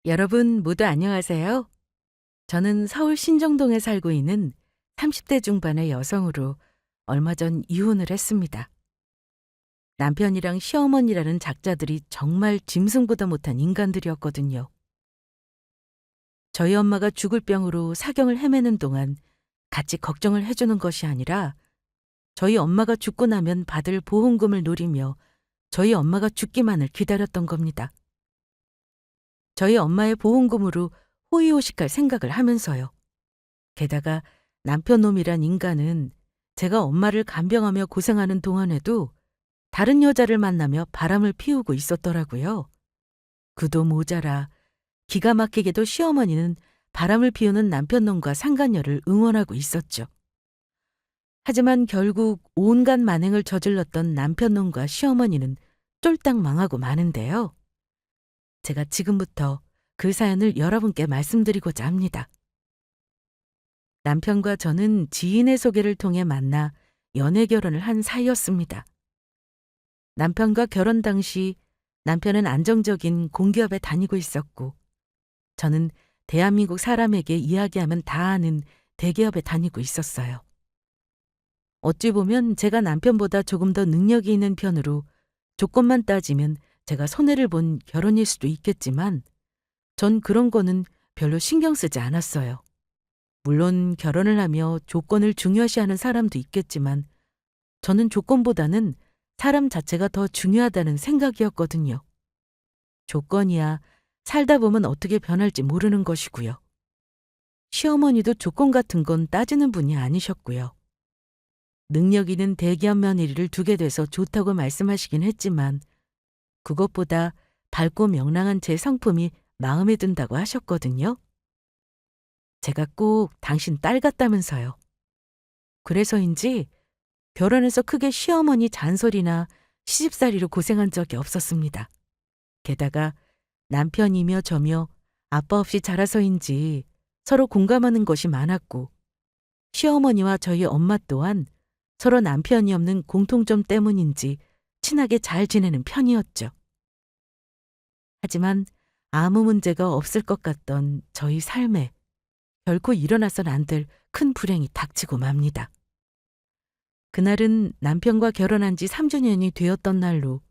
여러분 모두 안녕하세요. 저는 서울 신정동에 살고 있는 30대 중반의 여성으로 얼마 전 이혼을 했습니다. 남편이랑 시어머니라는 작자들이 정말 짐승보다 못한 인간들이었거든요. 저희 엄마가 죽을 병으로 사경을 헤매는 동안 같이 걱정을 해주는 것이 아니라 저희 엄마가 죽고 나면 받을 보험금을 노리며 저희 엄마가 죽기만을 기다렸던 겁니다. 저희 엄마의 보험금으로 호의호식할 생각을 하면서요. 게다가 남편 놈이란 인간은 제가 엄마를 간병하며 고생하는 동안에도 다른 여자를 만나며 바람을 피우고 있었더라고요. 그도 모자라 기가 막히게도 시어머니는 바람을 피우는 남편 놈과 상간녀를 응원하고 있었죠. 하지만 결국 온갖 만행을 저질렀던 남편 놈과 시어머니는 쫄딱 망하고 마는데요. 제가 지금부터 그 사연을 여러분께 말씀드리고자 합니다. 남편과 저는 지인의 소개를 통해 만나 연애 결혼을 한 사이였습니다. 남편과 결혼 당시 남편은 안정적인 공기업에 다니고 있었고 저는 대한민국 사람에게 이야기하면 다 아는 대기업에 다니고 있었어요. 어찌 보면 제가 남편보다 조금 더 능력이 있는 편으로 조건만 따지면 제가 손해를 본 결혼일 수도 있겠지만 전 그런 거는 별로 신경 쓰지 않았어요. 물론 결혼을 하며 조건을 중요시하는 사람도 있겠지만 저는 조건보다는 사람 자체가 더 중요하다는 생각이었거든요. 조건이야 살다 보면 어떻게 변할지 모르는 것이고요. 시어머니도 조건 같은 건 따지는 분이 아니셨고요. 능력 있는 대기업 며느리를 두게 돼서 좋다고 말씀하시긴 했지만 그것보다 밝고 명랑한 제 성품이 마음에 든다고 하셨거든요. 제가 꼭 당신 딸 같다면서요. 그래서인지 결혼해서 크게 시어머니 잔소리나 시집살이로 고생한 적이 없었습니다. 게다가 남편이며 저며 아빠 없이 자라서인지 서로 공감하는 것이 많았고 시어머니와 저희 엄마 또한 서로 남편이 없는 공통점 때문인지 친하게 잘 지내는 편이었죠. 하지만 아무 문제가 없을 것 같던 저희 삶에 결코 일어나선 안 될 큰 불행이 닥치고 맙니다. 그날은 남편과 결혼한 지 3주년이 되었던 날로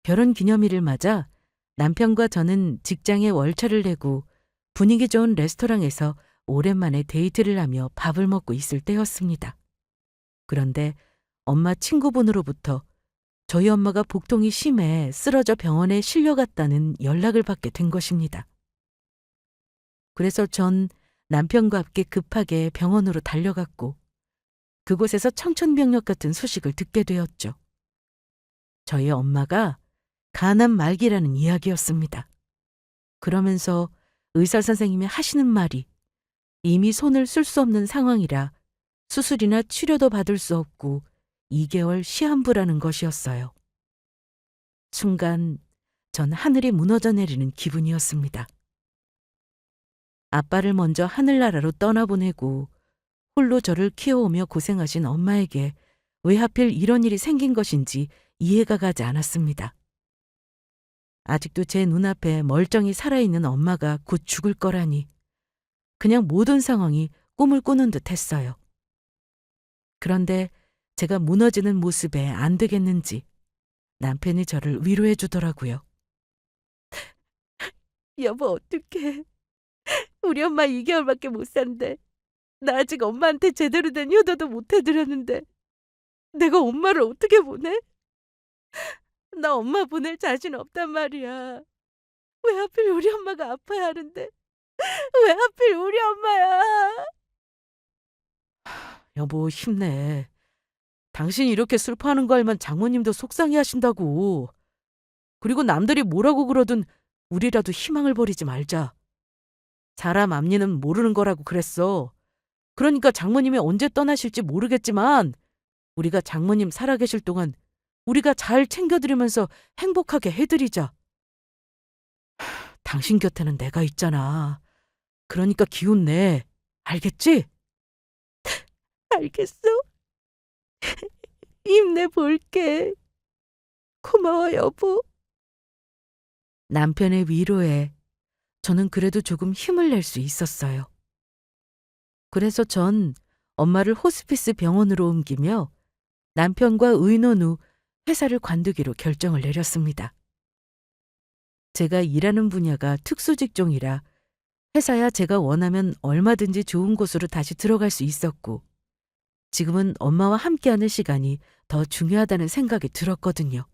결혼 기념일을 맞아 남편과 저는 직장에 월차를 내고 분위기 좋은 레스토랑에서 오랜만에 데이트를 하며 밥을 먹고 있을 때였습니다. 그런데 엄마 친구분으로부터 저희 엄마가 복통이 심해 쓰러져 병원에 실려갔다는 연락을 받게 된 것입니다. 그래서 전 남편과 함께 급하게 병원으로 달려갔고 그곳에서 청천벽력 같은 소식을 듣게 되었죠. 저희 엄마가 간암 말기라는 이야기였습니다. 그러면서 의사 선생님이 하시는 말이 이미 손을 쓸 수 없는 상황이라 수술이나 치료도 받을 수 없고 2개월 시한부라는 것이었어요. 순간 전 하늘이 무너져 내리는 기분이었습니다. 아빠를 먼저 하늘나라로 떠나보내고 홀로 저를 키워오며 고생하신 엄마에게 왜 하필 이런 일이 생긴 것인지 이해가 가지 않았습니다. 아직도 제 눈앞에 멀쩡히 살아있는 엄마가 곧 죽을 거라니 그냥 모든 상황이 꿈을 꾸는 듯 했어요. 그런데 제가 무너지는 모습에 안 되겠는지 남편이 저를 위로해 주더라고요. 여보 어떡해. 우리 엄마 2개월밖에 못 산대. 나 아직 엄마한테 제대로 된 효도도 못 해드렸는데 내가 엄마를 어떻게 보내? 나 엄마 보낼 자신 없단 말이야. 왜 하필 우리 엄마가 아파야 하는데 왜 하필 우리 엄마야? 여보 힘내. 당신이 이렇게 슬퍼하는 거 알면 장모님도 속상해 하신다고. 그리고 남들이 뭐라고 그러든 우리라도 희망을 버리지 말자. 사람 앞니는 모르는 거라고 그랬어. 그러니까 장모님이 언제 떠나실지 모르겠지만 우리가 장모님 살아계실 동안 우리가 잘 챙겨드리면서 행복하게 해드리자. 당신 곁에는 내가 있잖아. 그러니까 기운 내. 알겠지? 알겠어. 힘내볼게. 고마워 여보. 남편의 위로에 저는 그래도 조금 힘을 낼 수 있었어요. 그래서 전 엄마를 호스피스 병원으로 옮기며 남편과 의논 후 회사를 관두기로 결정을 내렸습니다. 제가 일하는 분야가 특수 직종이라 회사야 제가 원하면 얼마든지 좋은 곳으로 다시 들어갈 수 있었고, 지금은 엄마와 함께하는 시간이 더 중요하다는 생각이 들었거든요.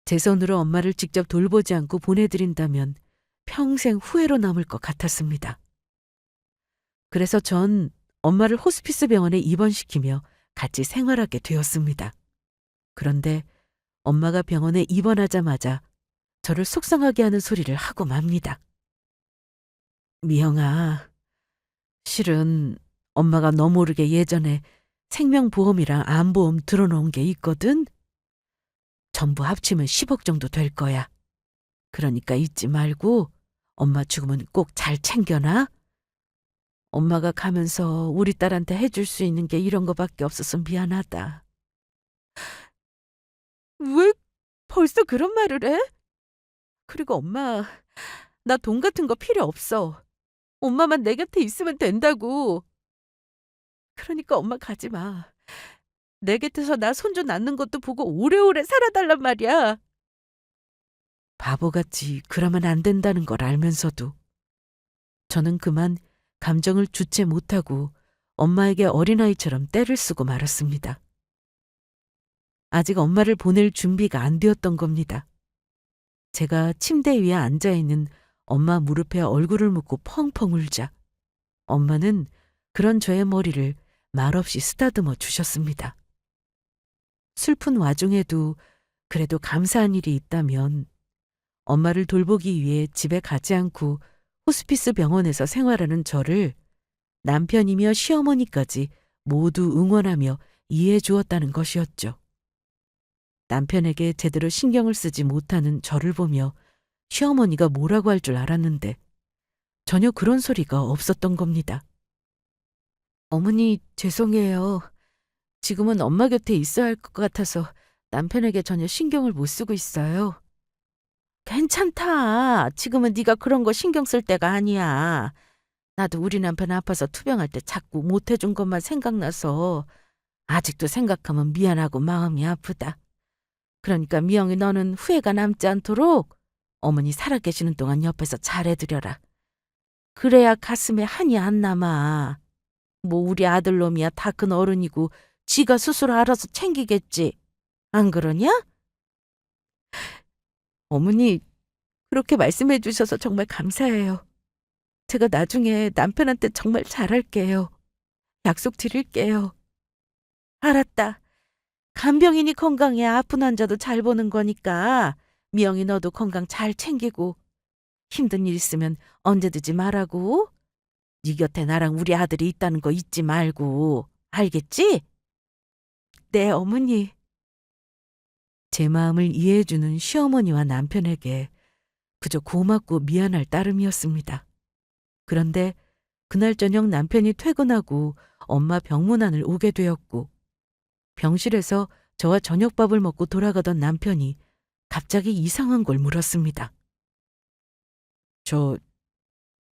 제 손으로 엄마를 직접 돌보지 않고 보내드린다면 평생 후회로 남을 것 같았습니다. 그래서 전 엄마를 호스피스 병원에 입원시키며 같이 생활하게 되었습니다. 그런데 엄마가 병원에 입원하자마자 저를 속상하게 하는 소리를 하고 맙니다. 미영아, 실은 엄마가 너 모르게 예전에 생명보험이랑 암보험 들어놓은 게 있거든? 전부 합치면 10억 정도 될 거야. 그러니까 잊지 말고 엄마 죽으면 꼭 잘 챙겨놔. 엄마가 가면서 우리 딸한테 해줄 수 있는 게 이런 거밖에 없어서 미안하다. 왜 벌써 그런 말을 해? 그리고 엄마, 나 돈 같은 거 필요 없어. 엄마만 내 곁에 있으면 된다고. 그러니까 엄마 가지 마. 내 곁에서 나 손주 낳는 것도 보고 오래오래 살아달란 말이야. 바보같이 그러면 안 된다는 걸 알면서도 저는 그만 감정을 주체 못하고 엄마에게 어린아이처럼 떼를 쓰고 말았습니다. 아직 엄마를 보낼 준비가 안 되었던 겁니다. 제가 침대 위에 앉아있는 엄마 무릎에 얼굴을 묻고 펑펑 울자 엄마는 그런 저의 머리를 말없이 쓰다듬어 주셨습니다. 슬픈 와중에도 그래도 감사한 일이 있다면 엄마를 돌보기 위해 집에 가지 않고 호스피스 병원에서 생활하는 저를 남편이며 시어머니까지 모두 응원하며 이해해 주었다는 것이었죠. 남편에게 제대로 신경을 쓰지 못하는 저를 보며 시어머니가 뭐라고 할 줄 알았는데 전혀 그런 소리가 없었던 겁니다. 어머니, 죄송해요. 지금은 엄마 곁에 있어야 할 것 같아서 남편에게 전혀 신경을 못 쓰고 있어요. 괜찮다. 지금은 네가 그런 거 신경 쓸 때가 아니야. 나도 우리 남편 아파서 투병할 때 자꾸 못 해준 것만 생각나서 아직도 생각하면 미안하고 마음이 아프다. 그러니까 미영이 너는 후회가 남지 않도록 어머니 살아계시는 동안 옆에서 잘해드려라. 그래야 가슴에 한이 안 남아. 뭐 우리 아들놈이야 다 큰 어른이고 지가 스스로 알아서 챙기겠지. 안 그러냐? 어머니, 그렇게 말씀해 주셔서 정말 감사해요. 제가 나중에 남편한테 정말 잘할게요. 약속 드릴게요. 알았다. 간병인이 건강해야 아픈 환자도 잘 보는 거니까 미영이 너도 건강 잘 챙기고 힘든 일 있으면 언제든지 말하고 네 곁에 나랑 우리 아들이 있다는 거 잊지 말고 알겠지? 네, 어머니. 제 마음을 이해해주는 시어머니와 남편에게 그저 고맙고 미안할 따름이었습니다. 그런데 그날 저녁 남편이 퇴근하고 엄마 병문안을 오게 되었고 병실에서 저와 저녁밥을 먹고 돌아가던 남편이 갑자기 이상한 걸 물었습니다.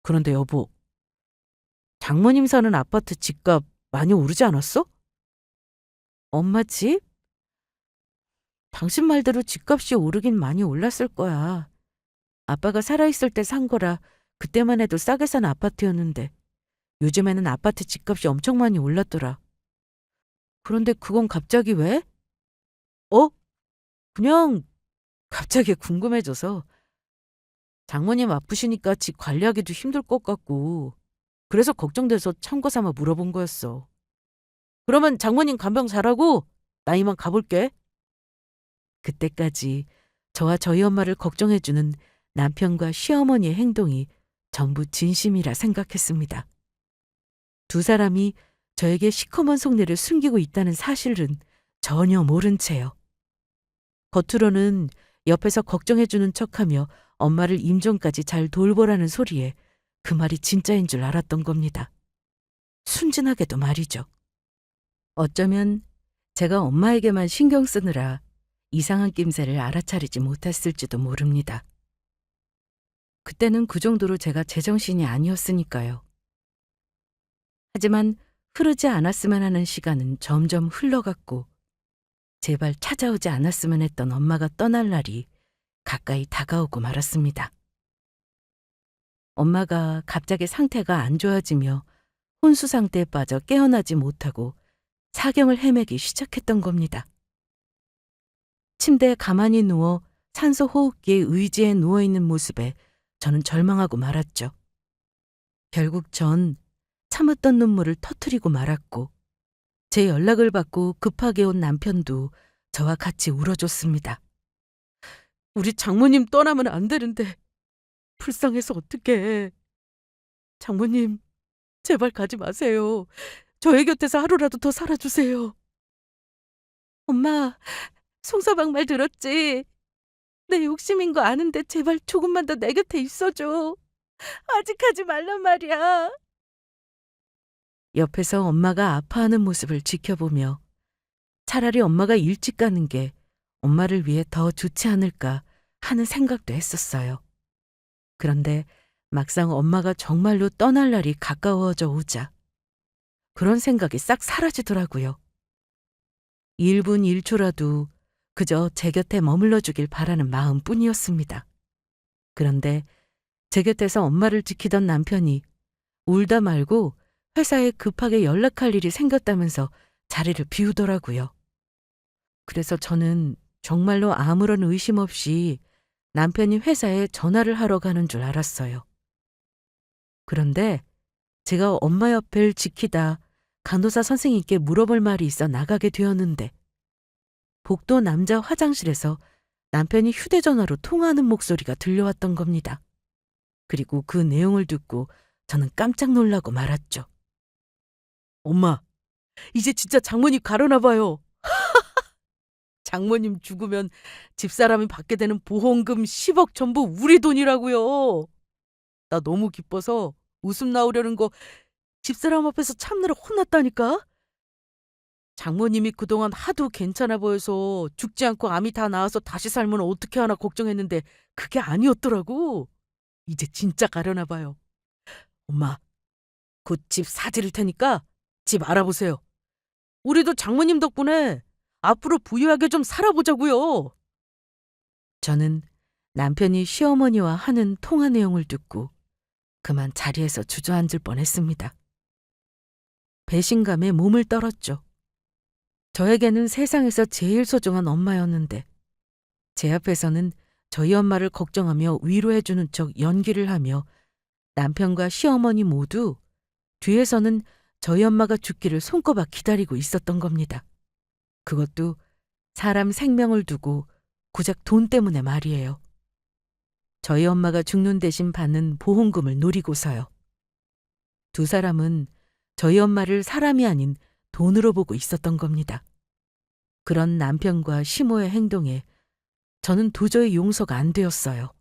그런데 여보, 장모님 사는 아파트 집값 많이 오르지 않았어? 엄마 집? 당신 말대로 집값이 오르긴 많이 올랐을 거야. 아빠가 살아있을 때 산 거라 그때만 해도 싸게 산 아파트였는데 요즘에는 아파트 집값이 엄청 많이 올랐더라. 그런데 그건 갑자기 왜? 어? 그냥 갑자기 궁금해져서. 장모님 아프시니까 집 관리하기도 힘들 것 같고 그래서 걱정돼서 참고 삼아 물어본 거였어. 그러면 장모님 간병 잘하고 나 이만 가볼게. 그때까지 저와 저희 엄마를 걱정해주는 남편과 시어머니의 행동이 전부 진심이라 생각했습니다. 두 사람이 저에게 시커먼 속내를 숨기고 있다는 사실은 전혀 모른 채요. 겉으로는 옆에서 걱정해주는 척하며 엄마를 임종까지 잘 돌보라는 소리에 그 말이 진짜인 줄 알았던 겁니다. 순진하게도 말이죠. 어쩌면 제가 엄마에게만 신경 쓰느라 이상한 낌새를 알아차리지 못했을지도 모릅니다. 그때는 그 정도로 제가 제정신이 아니었으니까요. 하지만 흐르지 않았으면 하는 시간은 점점 흘러갔고 제발 찾아오지 않았으면 했던 엄마가 떠날 날이 가까이 다가오고 말았습니다. 엄마가 갑자기 상태가 안 좋아지며 혼수 상태에 빠져 깨어나지 못하고 사경을 헤매기 시작했던 겁니다. 침대에 가만히 누워 산소 호흡기에 의지해 누워있는 모습에 저는 절망하고 말았죠. 결국 전 참았던 눈물을 터뜨리고 말았고 제 연락을 받고 급하게 온 남편도 저와 같이 울어줬습니다. 우리 장모님 떠나면 안 되는데 불쌍해서 어떡해. 장모님 제발 가지 마세요. 저희 곁에서 하루라도 더 살아주세요. 엄마, 송서방 말 들었지? 내 욕심인 거 아는데 제발 조금만 더 내 곁에 있어줘. 아직 하지 말란 말이야. 옆에서 엄마가 아파하는 모습을 지켜보며 차라리 엄마가 일찍 가는 게 엄마를 위해 더 좋지 않을까 하는 생각도 했었어요. 그런데 막상 엄마가 정말로 떠날 날이 가까워져 오자 그런 생각이 싹 사라지더라고요. 1분 1초라도 그저 제 곁에 머물러 주길 바라는 마음뿐이었습니다. 그런데 제 곁에서 엄마를 지키던 남편이 울다 말고 회사에 급하게 연락할 일이 생겼다면서 자리를 비우더라고요. 그래서 저는 정말로 아무런 의심 없이 남편이 회사에 전화를 하러 가는 줄 알았어요. 그런데 제가 엄마 옆을 지키다 간호사 선생님께 물어볼 말이 있어 나가게 되었는데 복도 남자 화장실에서 남편이 휴대전화로 통화하는 목소리가 들려왔던 겁니다. 그리고 그 내용을 듣고 저는 깜짝 놀라고 말았죠. 엄마, 이제 진짜 장모님 가려나 봐요. 장모님 죽으면 집사람이 받게 되는 보험금 10억 전부 우리 돈이라고요. 나 너무 기뻐서 웃음 나오려는 거 집사람 앞에서 참느라 혼났다니까. 장모님이 그동안 하도 괜찮아 보여서 죽지 않고 암이 다 나아서 다시 살면 어떻게 하나 걱정했는데 그게 아니었더라고. 이제 진짜 가려나 봐요. 엄마, 곧 집 사드릴 테니까 집 알아보세요. 우리도 장모님 덕분에 앞으로 부유하게 좀 살아보자고요. 저는 남편이 시어머니와 하는 통화 내용을 듣고 그만 자리에서 주저앉을 뻔했습니다. 배신감에 몸을 떨었죠. 저에게는 세상에서 제일 소중한 엄마였는데 제 앞에서는 저희 엄마를 걱정하며 위로해주는 척 연기를 하며 남편과 시어머니 모두 뒤에서는 저희 엄마가 죽기를 손꼽아 기다리고 있었던 겁니다. 그것도 사람 생명을 두고 고작 돈 때문에 말이에요. 저희 엄마가 죽는 대신 받는 보험금을 노리고서요. 두 사람은 저희 엄마를 사람이 아닌 돈으로 보고 있었던 겁니다. 그런 남편과 시모의 행동에 저는 도저히 용서가 안 되었어요.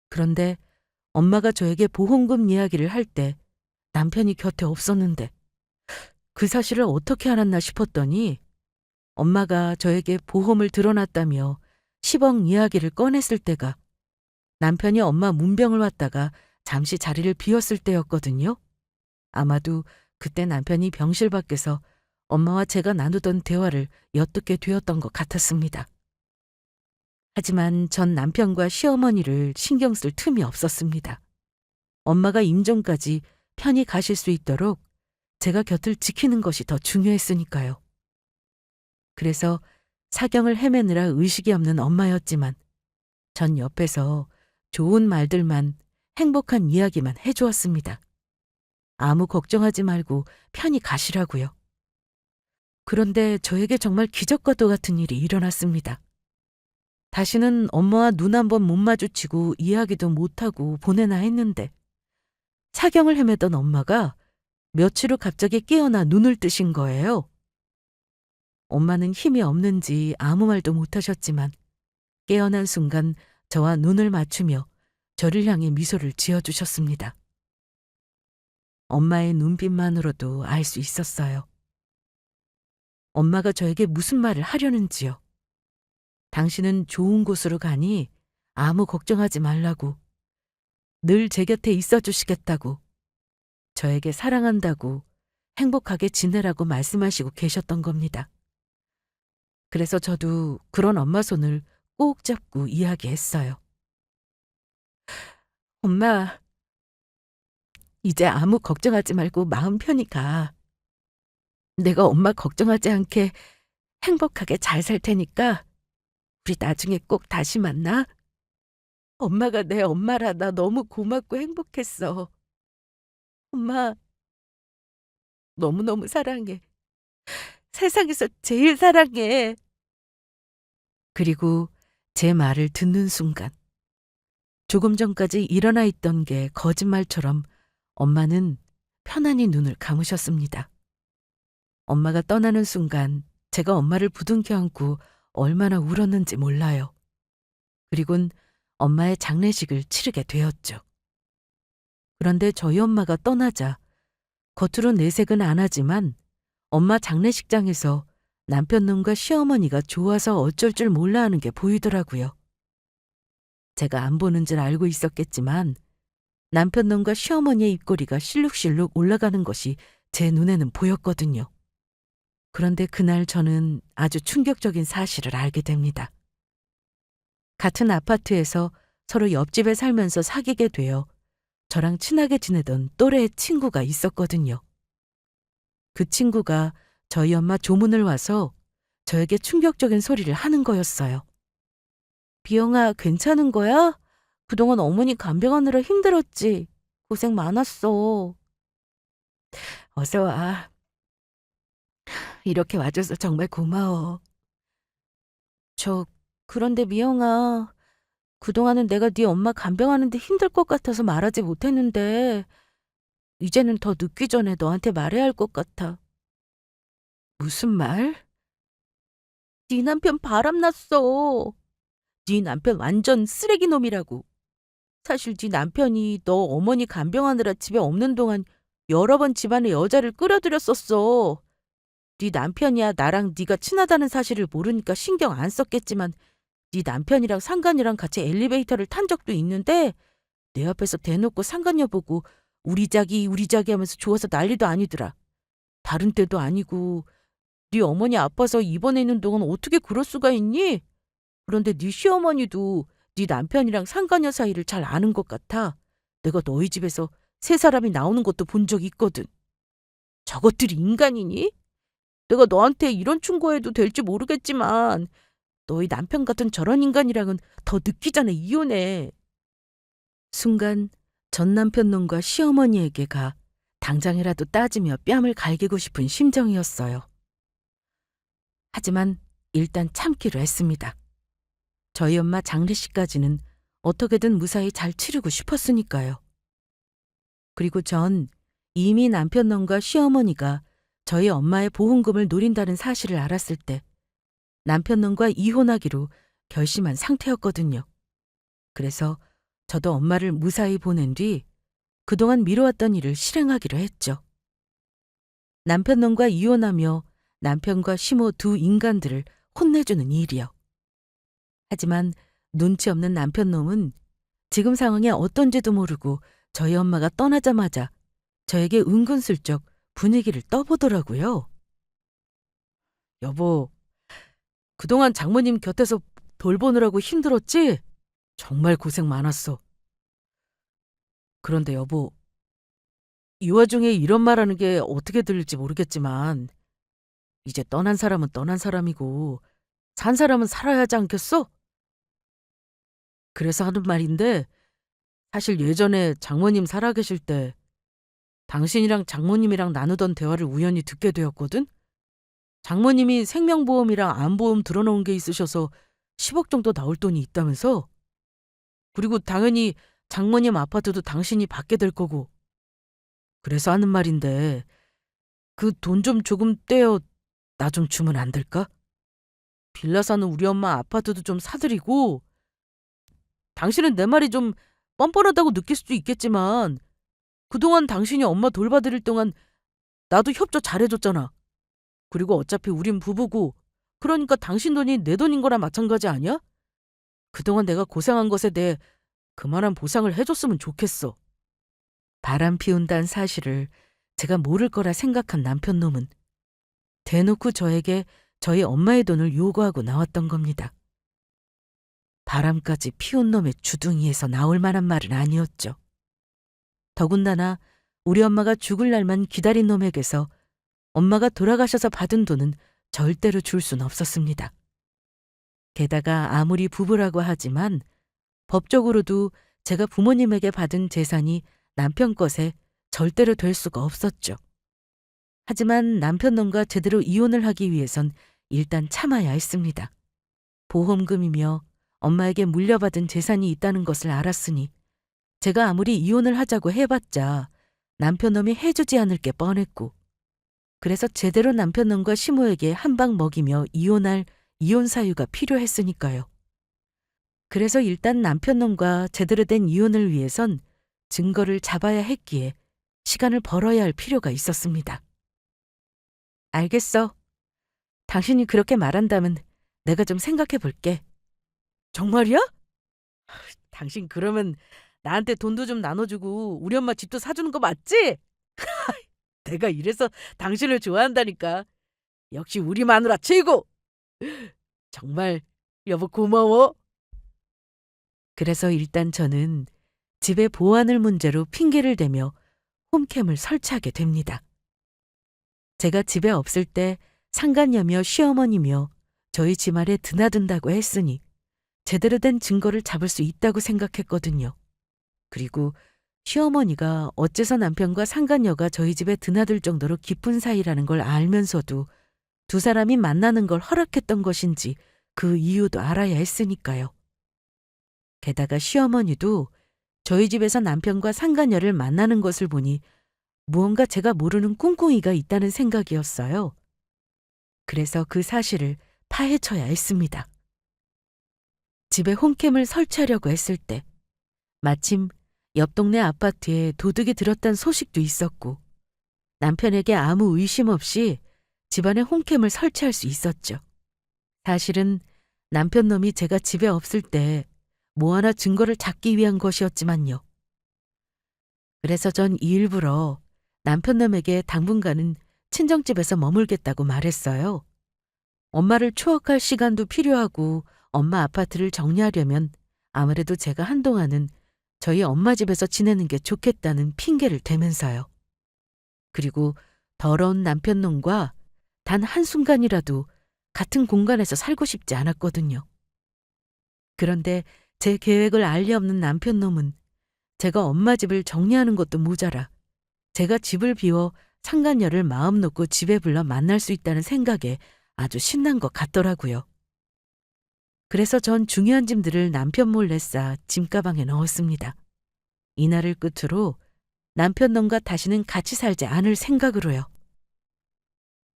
그런데 엄마가 저에게 보험금 이야기를 할 때 남편이 곁에 없었는데 그 사실을 어떻게 알았나 싶었더니 엄마가 저에게 보험을 들어놨다며 10억 이야기를 꺼냈을 때가 남편이 엄마 문병을 왔다가 잠시 자리를 비웠을 때였거든요. 아마도 그때 남편이 병실 밖에서 엄마와 제가 나누던 대화를 엿듣게 되었던 것 같았습니다. 하지만 전 남편과 시어머니를 신경 쓸 틈이 없었습니다. 엄마가 임종까지 편히 가실 수 있도록 제가 곁을 지키는 것이 더 중요했으니까요. 그래서 사경을 헤매느라 의식이 없는 엄마였지만 전 옆에서 좋은 말들만 행복한 이야기만 해주었습니다. 아무 걱정하지 말고 편히 가시라고요. 그런데 저에게 정말 기적과도 같은 일이 일어났습니다. 다시는 엄마와 눈 한 번 못 마주치고 이야기도 못하고 보내나 했는데 사경을 헤매던 엄마가 며칠 후 갑자기 깨어나 눈을 뜨신 거예요. 엄마는 힘이 없는지 아무 말도 못하셨지만 깨어난 순간 저와 눈을 맞추며 저를 향해 미소를 지어주셨습니다. 엄마의 눈빛만으로도 알 수 있었어요. 엄마가 저에게 무슨 말을 하려는지요. 당신은 좋은 곳으로 가니 아무 걱정하지 말라고, 늘 제 곁에 있어 주시겠다고, 저에게 사랑한다고, 행복하게 지내라고 말씀하시고 계셨던 겁니다. 그래서 저도 그런 엄마 손을 꼭 잡고 이야기했어요. 엄마, 이제 아무 걱정하지 말고 마음 편히 가. 내가 엄마 걱정하지 않게 행복하게 잘 살 테니까 우리 나중에 꼭 다시 만나. 엄마가 내 엄마라 나 너무 고맙고 행복했어. 엄마, 너무너무 사랑해. 세상에서 제일 사랑해. 그리고 제 말을 듣는 순간, 조금 전까지 일어나 있던 게 거짓말처럼 엄마는 편안히 눈을 감으셨습니다. 엄마가 떠나는 순간 제가 엄마를 부둥켜 안고 얼마나 울었는지 몰라요. 그리곤 엄마의 장례식을 치르게 되었죠. 그런데 저희 엄마가 떠나자 겉으로 내색은 안 하지만 엄마 장례식장에서 남편 놈과 시어머니가 좋아서 어쩔 줄 몰라 하는 게 보이더라고요. 제가 안 보는 줄 알고 있었겠지만 남편 놈과 시어머니의 입꼬리가 실룩실룩 올라가는 것이 제 눈에는 보였거든요. 그런데 그날 저는 아주 충격적인 사실을 알게 됩니다. 같은 아파트에서 서로 옆집에 살면서 사귀게 되어 저랑 친하게 지내던 또래 친구가 있었거든요. 그 친구가 저희 엄마 조문을 와서 저에게 충격적인 소리를 하는 거였어요. 비영아, 괜찮은 거야? 그동안 어머니 간병하느라 힘들었지? 고생 많았어. 어서 와. 이렇게 와줘서 정말 고마워. 그런데 미영아, 그동안은 내가 네 엄마 간병하는데 힘들 것 같아서 말하지 못했는데 이제는 더 늦기 전에 너한테 말해야 할 것 같아. 무슨 말? 네 남편 바람났어. 네 남편 완전 쓰레기 놈이라고. 사실 네 남편이 너 어머니 간병하느라 집에 없는 동안 여러 번 집안에 여자를 끌어들였었어. 네 남편이야 나랑 네가 친하다는 사실을 모르니까 신경 안 썼겠지만 네 남편이랑 상간녀랑 같이 엘리베이터를 탄 적도 있는데 내 앞에서 대놓고 상간녀 보고 우리 자기 하면서 좋아서 난리도 아니더라. 다른 때도 아니고 네 어머니 아파서 입원해 있는 동안 어떻게 그럴 수가 있니? 그런데 네 시어머니도 네 남편이랑 상간녀 사이를 잘 아는 것 같아. 내가 너희 집에서 세 사람이 나오는 것도 본 적 있거든. 저것들이 인간이니? 내가 너한테 이런 충고해도 될지 모르겠지만 너희 남편 같은 저런 인간이랑은 더 늦기 전에 이혼해. 순간 전 남편 놈과 시어머니에게 가 당장이라도 따지며 뺨을 갈기고 싶은 심정이었어요. 하지만 일단 참기로 했습니다. 저희 엄마 장례식까지는 어떻게든 무사히 잘 치르고 싶었으니까요. 그리고 전 이미 남편 놈과 시어머니가 저희 엄마의 보험금을 노린다는 사실을 알았을 때 남편 놈과 이혼하기로 결심한 상태였거든요. 그래서 저도 엄마를 무사히 보낸 뒤 그동안 미뤄왔던 일을 실행하기로 했죠. 남편 놈과 이혼하며 남편과 시모 두 인간들을 혼내주는 일이요. 하지만 눈치 없는 남편 놈은 지금 상황에 어떤지도 모르고 저희 엄마가 떠나자마자 저에게 은근슬쩍 분위기를 떠보더라고요. 여보, 그동안 장모님 곁에서 돌보느라고 힘들었지? 정말 고생 많았어. 그런데 여보, 이 와중에 이런 말하는 게 어떻게 들릴지 모르겠지만 이제 떠난 사람은 떠난 사람이고 산 사람은 살아야 하지 않겠어? 그래서 하는 말인데 사실 예전에 장모님 살아계실 때 당신이랑 장모님이랑 나누던 대화를 우연히 듣게 되었거든? 장모님이 생명보험이랑 암보험 들어놓은 게 있으셔서 10억 정도 나올 돈이 있다면서? 그리고 당연히 장모님 아파트도 당신이 받게 될 거고. 그래서 하는 말인데 그 돈 좀 조금 떼어 나 좀 주면 안 될까? 빌라 사는 우리 엄마 아파트도 좀 사드리고 당신은 내 말이 좀 뻔뻔하다고 느낄 수도 있겠지만 그동안 당신이 엄마 돌봐드릴 동안 나도 협조 잘해줬잖아. 그리고 어차피 우린 부부고 그러니까 당신 돈이 내 돈인 거랑 마찬가지 아니야? 그동안 내가 고생한 것에 대해 그만한 보상을 해줬으면 좋겠어. 바람 피운다는 사실을 제가 모를 거라 생각한 남편놈은 대놓고 저에게 저희 엄마의 돈을 요구하고 나왔던 겁니다. 바람까지 피운 놈의 주둥이에서 나올 만한 말은 아니었죠. 더군다나 우리 엄마가 죽을 날만 기다린 놈에게서 엄마가 돌아가셔서 받은 돈은 절대로 줄 순 없었습니다. 게다가 아무리 부부라고 하지만 법적으로도 제가 부모님에게 받은 재산이 남편 것에 절대로 될 수가 없었죠. 하지만 남편놈과 제대로 이혼을 하기 위해선 일단 참아야 했습니다. 보험금이며 엄마에게 물려받은 재산이 있다는 것을 알았으니 제가 아무리 이혼을 하자고 해봤자 남편놈이 해주지 않을 게 뻔했고, 그래서 제대로 남편놈과 시모에게 한 방 먹이며 이혼할 이혼 사유가 필요했으니까요. 그래서 일단 남편놈과 제대로 된 이혼을 위해선 증거를 잡아야 했기에 시간을 벌어야 할 필요가 있었습니다. 알겠어. 당신이 그렇게 말한다면 내가 좀 생각해 볼게. 정말이야? 당신 그러면 나한테 돈도 좀 나눠주고 우리 엄마 집도 사주는 거 맞지? 내가 이래서 당신을 좋아한다니까. 역시 우리 마누라 최고! 정말 여보 고마워. 그래서 일단 저는 집의 보안을 문제로 핑계를 대며 홈캠을 설치하게 됩니다. 제가 집에 없을 때 상간녀며 시어머니며 저희 집 아래 드나든다고 했으니 제대로 된 증거를 잡을 수 있다고 생각했거든요. 그리고 시어머니가 어째서 남편과 상간녀가 저희 집에 드나들 정도로 깊은 사이라는 걸 알면서도 두 사람이 만나는 걸 허락했던 것인지 그 이유도 알아야 했으니까요. 게다가 시어머니도 저희 집에서 남편과 상간녀를 만나는 것을 보니 무언가 제가 모르는 꿍꿍이가 있다는 생각이었어요. 그래서 그 사실을 파헤쳐야 했습니다. 집에 홈캠을 설치하려고 했을 때 마침 옆 동네 아파트에 도둑이 들었다는 소식도 있었고, 남편에게 아무 의심 없이 집안에 홈캠을 설치할 수 있었죠. 사실은 남편놈이 제가 집에 없을 때 뭐 하나 증거를 잡기 위한 것이었지만요. 그래서 전 일부러 남편놈에게 당분간은 친정집에서 머물겠다고 말했어요. 엄마를 추억할 시간도 필요하고 엄마 아파트를 정리하려면 아무래도 제가 한동안은 저희 엄마 집에서 지내는 게 좋겠다는 핑계를 대면서요. 그리고 더러운 남편놈과 단 한순간이라도 같은 공간에서 살고 싶지 않았거든요. 그런데 제 계획을 알리 없는 남편놈은 제가 엄마 집을 정리하는 것도 모자라 제가 집을 비워 상간녀를 마음 놓고 집에 불러 만날 수 있다는 생각에 아주 신난 것 같더라고요. 그래서 전 중요한 짐들을 남편 몰래 싸 짐가방에 넣었습니다. 이날을 끝으로 남편놈과 다시는 같이 살지 않을 생각으로요.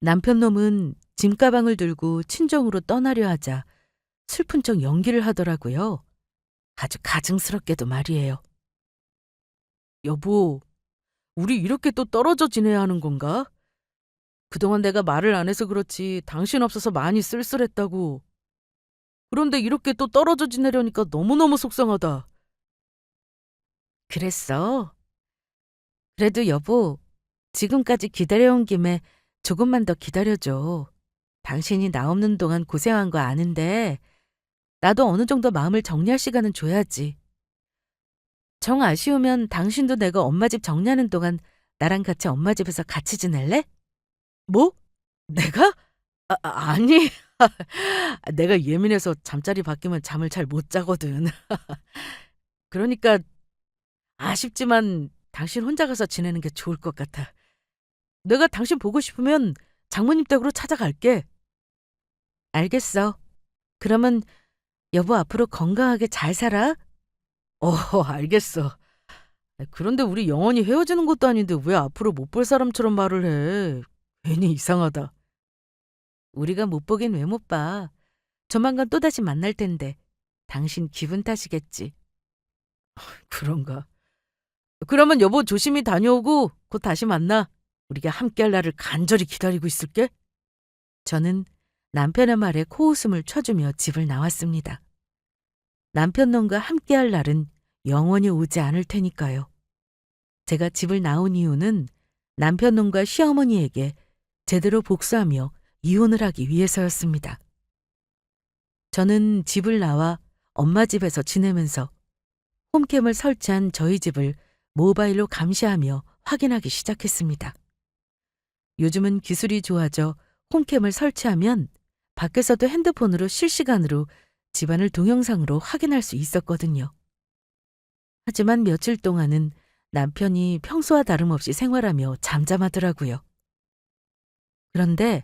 남편놈은 짐가방을 들고 친정으로 떠나려 하자 슬픈 척 연기를 하더라고요. 아주 가증스럽게도 말이에요. 여보, 우리 이렇게 또 떨어져 지내야 하는 건가? 그동안 내가 말을 안 해서 그렇지 당신 없어서 많이 쓸쓸했다고. 그런데 이렇게 또 떨어져 지내려니까 너무너무 속상하다. 그랬어? 그래도 여보, 지금까지 기다려온 김에 조금만 더 기다려줘. 당신이 나 없는 동안 고생한 거 아는데 나도 어느 정도 마음을 정리할 시간은 줘야지. 정 아쉬우면 당신도 내가 엄마 집 정리하는 동안 나랑 같이 엄마 집에서 같이 지낼래? 뭐? 내가? 아니. 내가 예민해서 잠자리 바뀌면 잠을 잘 못 자거든. 그러니까 아쉽지만 당신 혼자 가서 지내는 게 좋을 것 같아. 내가 당신 보고 싶으면 장모님 댁으로 찾아갈게. 알겠어. 그러면 여보 앞으로 건강하게 잘 살아? 알겠어. 그런데 우리 영원히 헤어지는 것도 아닌데 왜 앞으로 못 볼 사람처럼 말을 해. 괜히 이상하다. 우리가 못 보긴 왜 못 봐. 조만간 또다시 만날 텐데 당신 기분 탓이겠지. 그런가. 그러면 여보 조심히 다녀오고 곧 다시 만나. 우리가 함께할 날을 간절히 기다리고 있을게. 저는 남편의 말에 코웃음을 쳐주며 집을 나왔습니다. 남편 놈과 함께할 날은 영원히 오지 않을 테니까요. 제가 집을 나온 이유는 남편 놈과 시어머니에게 제대로 복수하며 이혼을 하기 위해서였습니다. 저는 집을 나와 엄마 집에서 지내면서 홈캠을 설치한 저희 집을 모바일로 감시하며 확인하기 시작했습니다. 요즘은 기술이 좋아져 홈캠을 설치하면 밖에서도 핸드폰으로 실시간으로 집안을 동영상으로 확인할 수 있었거든요. 하지만 며칠 동안은 남편이 평소와 다름없이 생활하며 잠잠하더라고요. 그런데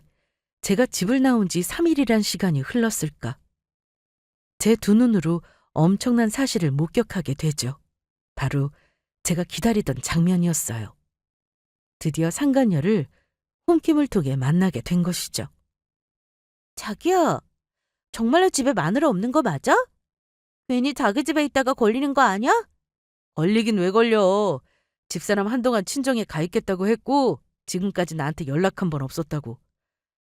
제가 집을 나온 지 3일이란 시간이 흘렀을까. 제 두 눈으로 엄청난 사실을 목격하게 되죠. 바로 제가 기다리던 장면이었어요. 드디어 상간녀를 홈캠을 통해 만나게 된 것이죠. 자기야, 정말로 집에 마누라 없는 거 맞아? 괜히 자기 집에 있다가 걸리는 거 아니야? 걸리긴 왜 걸려. 집사람 한동안 친정에 가 있겠다고 했고 지금까지 나한테 연락 한 번 없었다고.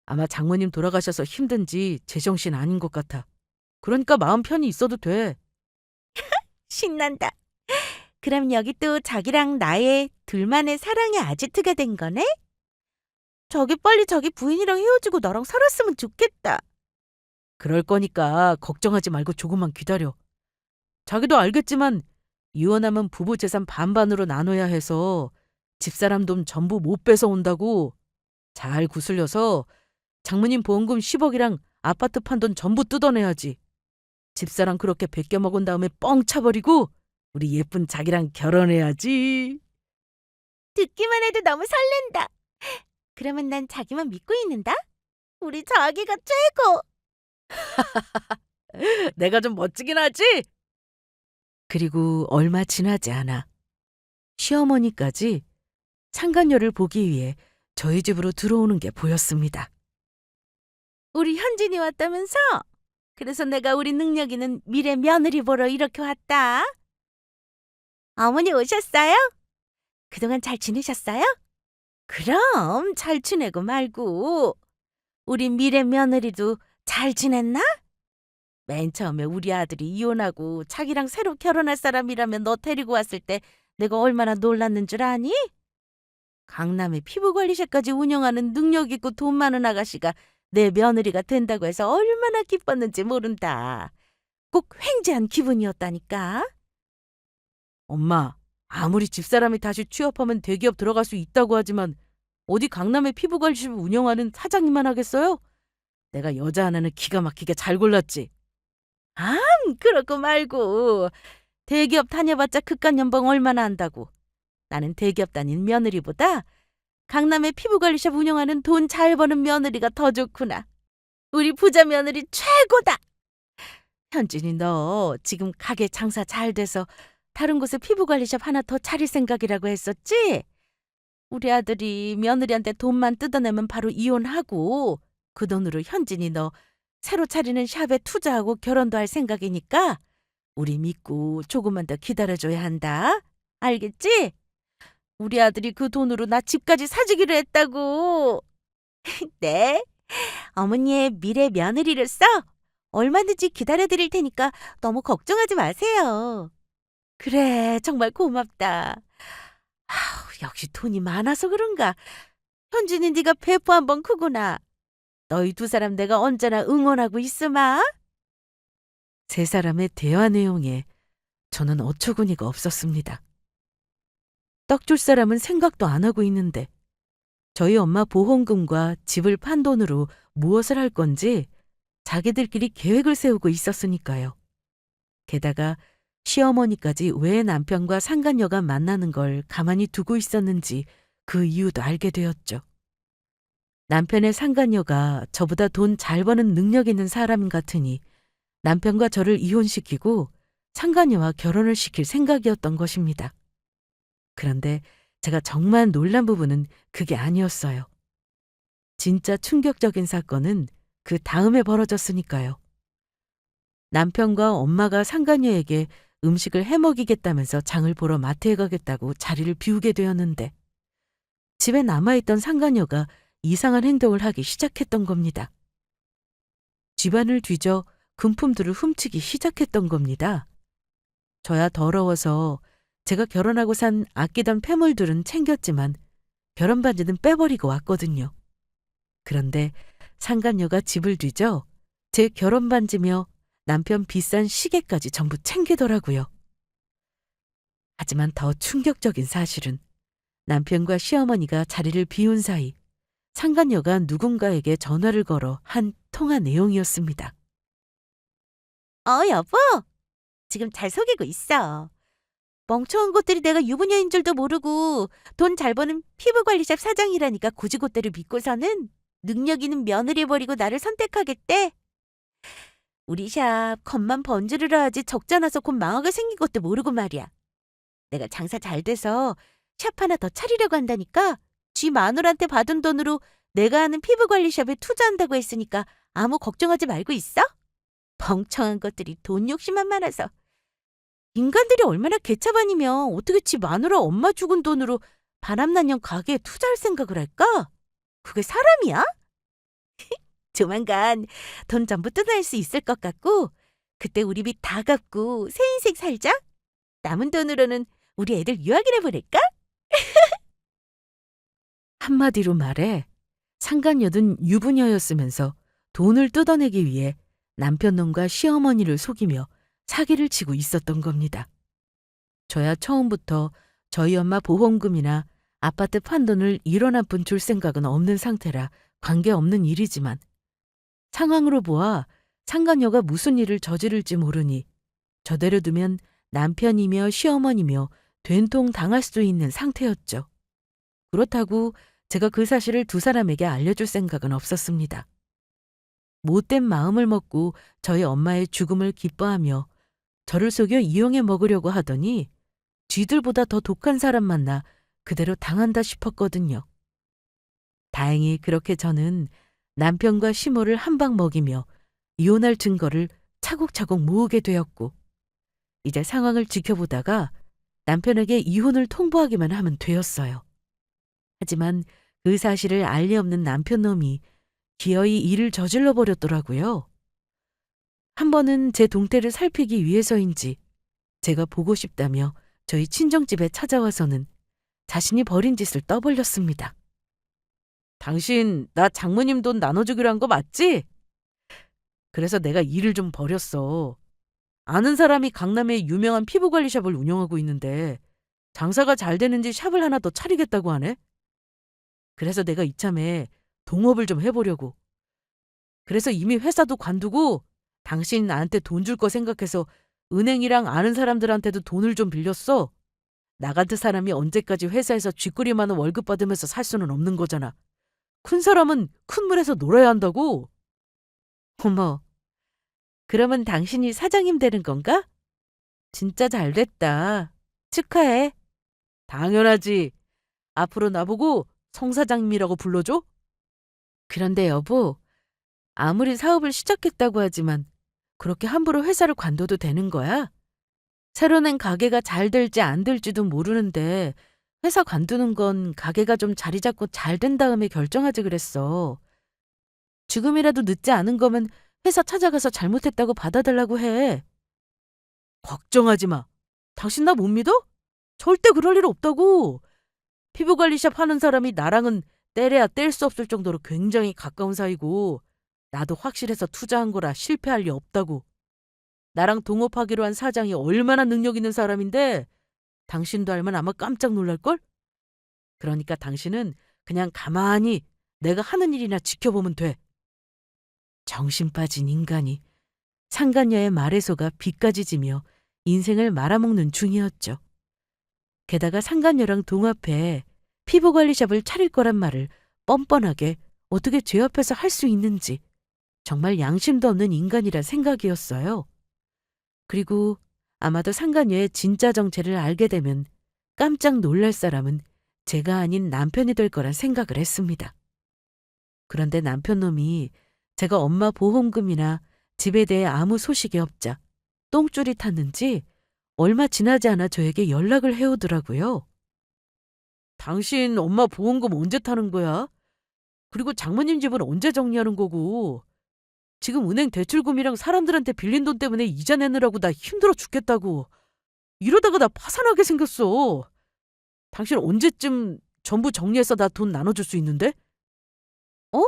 아마 장모님 돌아가셔서 힘든지 제정신 아닌 것 같아. 그러니까 마음 편히 있어도 돼. 신난다. 그럼 여기 또 자기랑 나의 둘만의 사랑의 아지트가 된 거네? 저기 빨리 자기 부인이랑 헤어지고 나랑 살았으면 좋겠다. 그럴 거니까 걱정하지 말고 조금만 기다려. 자기도 알겠지만 이혼하면 부부 재산 반반으로 나눠야 해서 집사람 돈 전부 못 뺏어온다고. 잘 구슬려서 장모님 보험금 10억이랑 아파트 판 돈 전부 뜯어내야지. 집사람 그렇게 베껴먹은 다음에 뻥 차버리고 우리 예쁜 자기랑 결혼해야지. 듣기만 해도 너무 설렌다. 그러면 난 자기만 믿고 있는다? 우리 자기가 최고. 내가 좀 멋지긴 하지? 그리고 얼마 지나지 않아 시어머니까지 상간녀를 보기 위해 저희 집으로 들어오는 게 보였습니다. 우리 현진이 왔다면서? 그래서 내가 우리 능력 있는 미래 며느리 보러 이렇게 왔다. 어머니 오셨어요? 그동안 잘 지내셨어요? 그럼 잘 지내고 말고. 우리 미래 며느리도 잘 지냈나? 맨 처음에 우리 아들이 이혼하고 자기랑 새로 결혼할 사람이라면 너 데리고 왔을 때 내가 얼마나 놀랐는 줄 아니? 강남의 피부관리사까지 운영하는 능력 있고 돈 많은 아가씨가 내 며느리가 된다고 해서 얼마나 기뻤는지 모른다. 꼭 횡재한 기분이었다니까. 엄마, 아무리 집사람이 다시 취업하면 대기업 들어갈 수 있다고 하지만 어디 강남의 피부관리샵을 운영하는 사장님만 하겠어요? 내가 여자 하나는 기가 막히게 잘 골랐지. 그렇고 말고. 대기업 다녀봤자 그깟 연봉 얼마나 한다고. 나는 대기업 다닌 며느리보다 강남의 피부관리샵 운영하는 돈 잘 버는 며느리가 더 좋구나. 우리 부자 며느리 최고다. 현진이 너 지금 가게 장사 잘 돼서 다른 곳에 피부관리샵 하나 더 차릴 생각이라고 했었지? 우리 아들이 며느리한테 돈만 뜯어내면 바로 이혼하고 그 돈으로 현진이 너 새로 차리는 샵에 투자하고 결혼도 할 생각이니까 우리 믿고 조금만 더 기다려줘야 한다. 알겠지? 우리 아들이 그 돈으로 나 집까지 사주기로 했다고. 네, 어머니의 미래 며느리로서 얼마든지 기다려드릴 테니까 너무 걱정하지 마세요. 그래, 정말 고맙다. 역시 돈이 많아서 그런가. 현진이 네가 배포 한번 크구나. 너희 두 사람 내가 언제나 응원하고 있으마. 세 사람의 대화 내용에 저는 어처구니가 없었습니다. 떡 줄 사람은 생각도 안 하고 있는데 저희 엄마 보험금과 집을 판 돈으로 무엇을 할 건지 자기들끼리 계획을 세우고 있었으니까요. 게다가 시어머니까지 왜 남편과 상간녀가 만나는 걸 가만히 두고 있었는지 그 이유도 알게 되었죠. 남편의 상간녀가 저보다 돈 잘 버는 능력 있는 사람 같으니 남편과 저를 이혼시키고 상간녀와 결혼을 시킬 생각이었던 것입니다. 그런데 제가 정말 놀란 부분은 그게 아니었어요. 진짜 충격적인 사건은 그 다음에 벌어졌으니까요. 남편과 엄마가 상간녀에게 음식을 해먹이겠다면서 장을 보러 마트에 가겠다고 자리를 비우게 되었는데 집에 남아있던 상간녀가 이상한 행동을 하기 시작했던 겁니다. 집안을 뒤져 금품들을 훔치기 시작했던 겁니다. 저야 더러워서 제가 결혼하고 산 아끼던 폐물들은 챙겼지만 결혼 반지는 빼버리고 왔거든요. 그런데 상간녀가 집을 뒤져 제 결혼 반지며 남편 비싼 시계까지 전부 챙기더라고요. 하지만 더 충격적인 사실은 남편과 시어머니가 자리를 비운 사이 상간녀가 누군가에게 전화를 걸어 한 통화 내용이었습니다. 여보. 지금 잘 속이고 있어. 멍청한 것들이 내가 유부녀인 줄도 모르고 돈 잘 버는 피부관리샵 사장이라니까 고지고대로 믿고서는 능력 있는 며느리 버리고 나를 선택하겠대. 우리 샵 겉만 번지르르 하지 적자 나서 곧 망하게 생긴 것도 모르고 말이야. 내가 장사 잘 돼서 샵 하나 더 차리려고 한다니까 쥐 마누라한테 받은 돈으로 내가 하는 피부관리샵에 투자한다고 했으니까 아무 걱정하지 말고 있어? 멍청한 것들이 돈 욕심만 많아서. 인간들이 얼마나 개차반이면 어떻게 지 마누라 엄마 죽은 돈으로 바람난년 가게에 투자할 생각을 할까? 그게 사람이야? 조만간 돈 전부 뜯어낼 수 있을 것 같고 그때 우리 빚 다 갚고 새 인생 살자. 남은 돈으로는 우리 애들 유학이나 보낼까? 한마디로 말해 상간녀든 유부녀였으면서 돈을 뜯어내기 위해 남편 놈과 시어머니를 속이며 사기를 치고 있었던 겁니다. 저야 처음부터 저희 엄마 보험금이나 아파트 판돈을 1원 한 푼 줄 생각은 없는 상태라 관계없는 일이지만 상황으로 보아 상간녀가 무슨 일을 저지를지 모르니 저대로 두면 남편이며 시어머니며 된통 당할 수도 있는 상태였죠. 그렇다고 제가 그 사실을 두 사람에게 알려줄 생각은 없었습니다. 못된 마음을 먹고 저희 엄마의 죽음을 기뻐하며 저를 속여 이용해 먹으려고 하더니 쥐들보다 더 독한 사람 만나 그대로 당한다 싶었거든요. 다행히 그렇게 저는 남편과 시모를 한 방 먹이며 이혼할 증거를 차곡차곡 모으게 되었고 이제 상황을 지켜보다가 남편에게 이혼을 통보하기만 하면 되었어요. 하지만 그 사실을 알 리 없는 남편 놈이 기어이 일을 저질러 버렸더라고요. 한 번은 제 동태를 살피기 위해서인지 제가 보고 싶다며 저희 친정집에 찾아와서는 자신이 벌인 짓을 떠벌렸습니다. 당신 나 장모님 돈 나눠주기로 한 거 맞지? 그래서 내가 일을 좀 벌였어. 아는 사람이 강남에 유명한 피부관리샵을 운영하고 있는데 장사가 잘 되는지 샵을 하나 더 차리겠다고 하네. 그래서 내가 이참에 동업을 좀 해보려고. 그래서 이미 회사도 관두고 당신 나한테 돈 줄 거 생각해서 은행이랑 아는 사람들한테도 돈을 좀 빌렸어. 나 같은 사람이 언제까지 회사에서 쥐꼬리 많은 월급 받으면서 살 수는 없는 거잖아. 큰 사람은 큰 물에서 놀아야 한다고. 어머, 그러면 당신이 사장님 되는 건가? 진짜 잘 됐다. 축하해. 당연하지. 앞으로 나보고 성 사장님이라고 불러줘? 그런데 여보, 아무리 사업을 시작했다고 하지만 그렇게 함부로 회사를 관둬도 되는 거야? 새로 낸 가게가 잘 될지 안 될지도 모르는데 회사 관두는 건 가게가 좀 자리 잡고 잘 된 다음에 결정하지 그랬어. 지금이라도 늦지 않은 거면 회사 찾아가서 잘못했다고 받아달라고 해. 걱정하지 마. 당신 나 못 믿어? 절대 그럴 일 없다고. 피부관리샵 하는 사람이 나랑은 떼래야 뗄 수 없을 정도로 굉장히 가까운 사이고 나도 확실해서 투자한 거라 실패할 리 없다고. 나랑 동업하기로 한 사장이 얼마나 능력 있는 사람인데 당신도 알면 아마 깜짝 놀랄걸? 그러니까 당신은 그냥 가만히 내가 하는 일이나 지켜보면 돼. 정신 빠진 인간이 상간녀의 말에 속아 비까지 지며 인생을 말아먹는 중이었죠. 게다가 상간녀랑 동업해 피부관리샵을 차릴 거란 말을 뻔뻔하게 어떻게 제 앞에서 할 수 있는지 정말 양심도 없는 인간이란 생각이었어요. 그리고 아마도 상간녀의 진짜 정체를 알게 되면 깜짝 놀랄 사람은 제가 아닌 남편이 될 거란 생각을 했습니다. 그런데 남편 놈이 제가 엄마 보험금이나 집에 대해 아무 소식이 없자 똥줄이 탔는지 얼마 지나지 않아 저에게 연락을 해오더라고요. 당신 엄마 보험금 언제 타는 거야? 그리고 장모님 집은 언제 정리하는 거고? 지금 은행 대출금이랑 사람들한테 빌린 돈 때문에 이자 내느라고 나 힘들어 죽겠다고. 이러다가 나 파산하게 생겼어. 당신 언제쯤 전부 정리해서 나 돈 나눠줄 수 있는데? 어?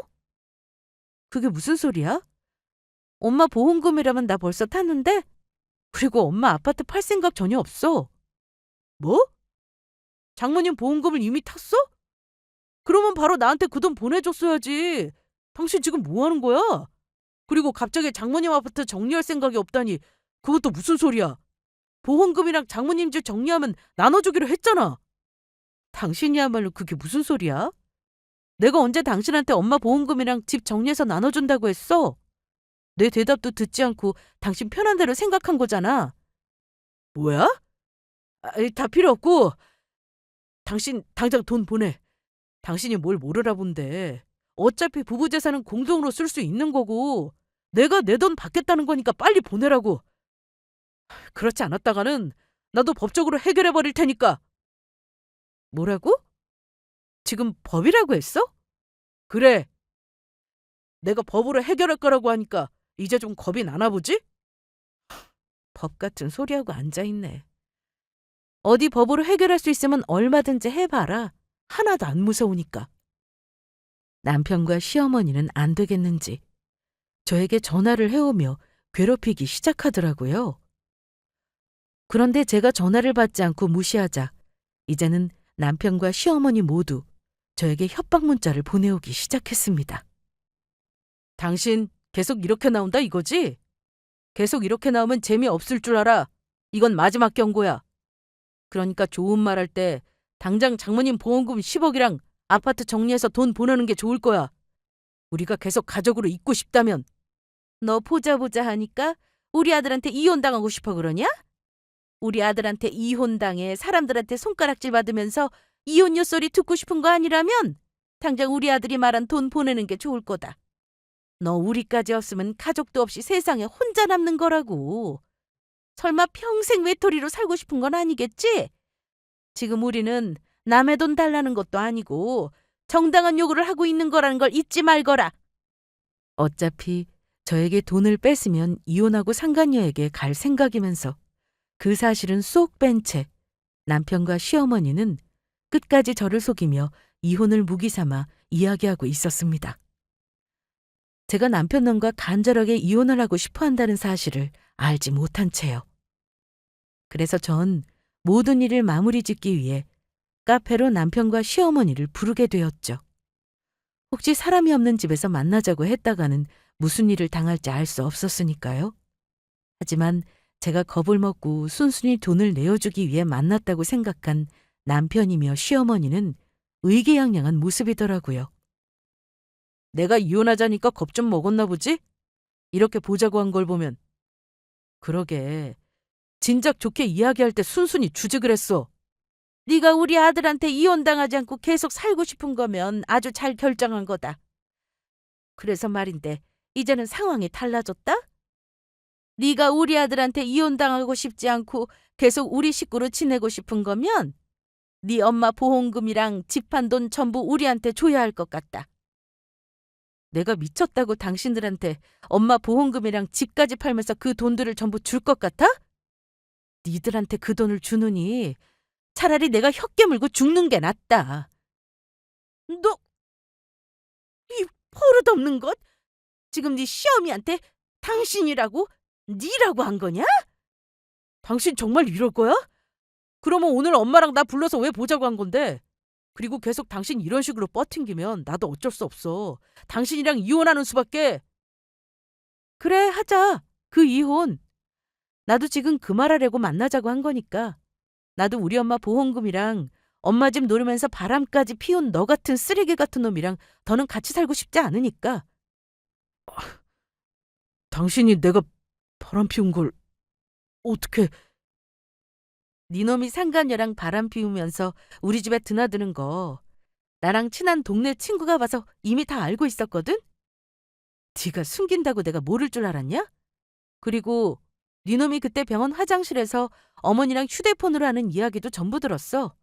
그게 무슨 소리야? 엄마 보험금이라면 나 벌써 탔는데? 그리고 엄마 아파트 팔 생각 전혀 없어. 뭐? 장모님 보험금을 이미 탔어? 그러면 바로 나한테 그 돈 보내줬어야지. 당신 지금 뭐 하는 거야? 그리고 갑자기 장모님 아파트 정리할 생각이 없다니 그것도 무슨 소리야? 보험금이랑 장모님 집 정리하면 나눠주기로 했잖아. 당신이야말로 그게 무슨 소리야? 내가 언제 당신한테 엄마 보험금이랑 집 정리해서 나눠준다고 했어? 내 대답도 듣지 않고 당신 편한 대로 생각한 거잖아. 뭐야? 다 필요 없고 당신 당장 돈 보내. 당신이 뭘 모르나 본데. 어차피 부부 재산은 공동으로 쓸 수 있는 거고 내가 내 돈 받겠다는 거니까 빨리 보내라고. 그렇지 않았다가는 나도 법적으로 해결해 버릴 테니까. 뭐라고? 지금 법이라고 했어? 그래. 내가 법으로 해결할 거라고 하니까 이제 좀 겁이 나나 보지? 법 같은 소리하고 앉아있네. 어디 법으로 해결할 수 있으면 얼마든지 해봐라. 하나도 안 무서우니까. 남편과 시어머니는 안 되겠는지 저에게 전화를 해오며 괴롭히기 시작하더라고요. 그런데 제가 전화를 받지 않고 무시하자 이제는 남편과 시어머니 모두 저에게 협박 문자를 보내오기 시작했습니다. 당신 계속 이렇게 나온다 이거지? 계속 이렇게 나오면 재미없을 줄 알아. 이건 마지막 경고야. 그러니까 좋은 말 할 때 당장 장모님 보험금 10억이랑 아파트 정리해서 돈 보내는 게 좋을 거야. 우리가 계속 가족으로 있고 싶다면. 너 보자 하니까 우리 아들한테 이혼당하고 싶어 그러냐? 우리 아들한테 이혼당해 사람들한테 손가락질 받으면서 이혼 엿소리 듣고 싶은 거 아니라면 당장 우리 아들이 말한 돈 보내는 게 좋을 거다. 너 우리까지 없으면 가족도 없이 세상에 혼자 남는 거라고. 설마 평생 외톨이로 살고 싶은 건 아니겠지? 지금 우리는 남의 돈 달라는 것도 아니고 정당한 요구를 하고 있는 거라는 걸 잊지 말거라. 어차피 저에게 돈을 뺏으면 이혼하고 상간녀에게 갈 생각이면서 그 사실은 쏙 뺀 채 남편과 시어머니는 끝까지 저를 속이며 이혼을 무기 삼아 이야기하고 있었습니다. 제가 남편놈과 간절하게 이혼을 하고 싶어 한다는 사실을 알지 못한 채요. 그래서 전 모든 일을 마무리 짓기 위해 카페로 남편과 시어머니를 부르게 되었죠. 혹시 사람이 없는 집에서 만나자고 했다가는 무슨 일을 당할지 알 수 없었으니까요. 하지만 제가 겁을 먹고 순순히 돈을 내어주기 위해 만났다고 생각한 남편이며 시어머니는 의기양양한 모습이더라고요. 내가 이혼하자니까 겁 좀 먹었나 보지? 이렇게 보자고 한 걸 보면. 그러게. 진작 좋게 이야기할 때 순순히 주지 그랬어. 네가 우리 아들한테 이혼당하지 않고 계속 살고 싶은 거면 아주 잘 결정한 거다. 그래서 말인데 이제는 상황이 달라졌다? 네가 우리 아들한테 이혼당하고 싶지 않고 계속 우리 식구로 지내고 싶은 거면 네 엄마 보험금이랑 집 판 돈 전부 우리한테 줘야 할 것 같다. 내가 미쳤다고 당신들한테 엄마 보험금이랑 집까지 팔면서 그 돈들을 전부 줄 것 같아? 니들한테 그 돈을 주느니 차라리 내가 혀 깨물고 죽는 게 낫다. 너, 이 버릇없는 것! 지금 네 시어미한테 당신이라고? 니라고 한 거냐? 당신 정말 이럴 거야? 그러면 오늘 엄마랑 나 불러서 왜 보자고 한 건데? 그리고 계속 당신 이런 식으로 뻗팅기면 나도 어쩔 수 없어. 당신이랑 이혼하는 수밖에. 그래, 하자. 그 이혼. 나도 지금 그 말하려고 만나자고 한 거니까. 나도 우리 엄마 보험금이랑 엄마 집 노리면서 바람까지 피운 너 같은 쓰레기 같은 놈이랑 더는 같이 살고 싶지 않으니까. 당신이 내가 바람 피운 걸 어떻게... 네 놈이 상간녀랑 바람 피우면서 우리 집에 드나드는 거 나랑 친한 동네 친구가 봐서 이미 다 알고 있었거든? 네가 숨긴다고 내가 모를 줄 알았냐? 그리고 네 놈이 그때 병원 화장실에서 어머니랑 휴대폰으로 하는 이야기도 전부 들었어.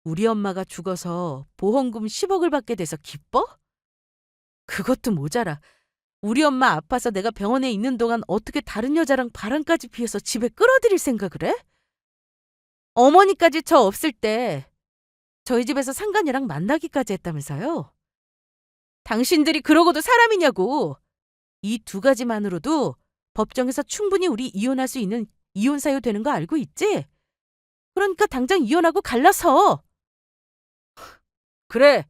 우리 엄마가 죽어서 보험금 10억을 받게 돼서 기뻐? 그것도 모자라. 우리 엄마 아파서 내가 병원에 있는 동안 어떻게 다른 여자랑 바람까지 피워서 집에 끌어들일 생각을 해? 어머니까지 저 없을 때 저희 집에서 상간녀랑 만나기까지 했다면서요? 당신들이 그러고도 사람이냐고. 이 두 가지만으로도 법정에서 충분히 우리 이혼할 수 있는 이혼 사유 되는 거 알고 있지? 그러니까 당장 이혼하고 갈라서. 그래,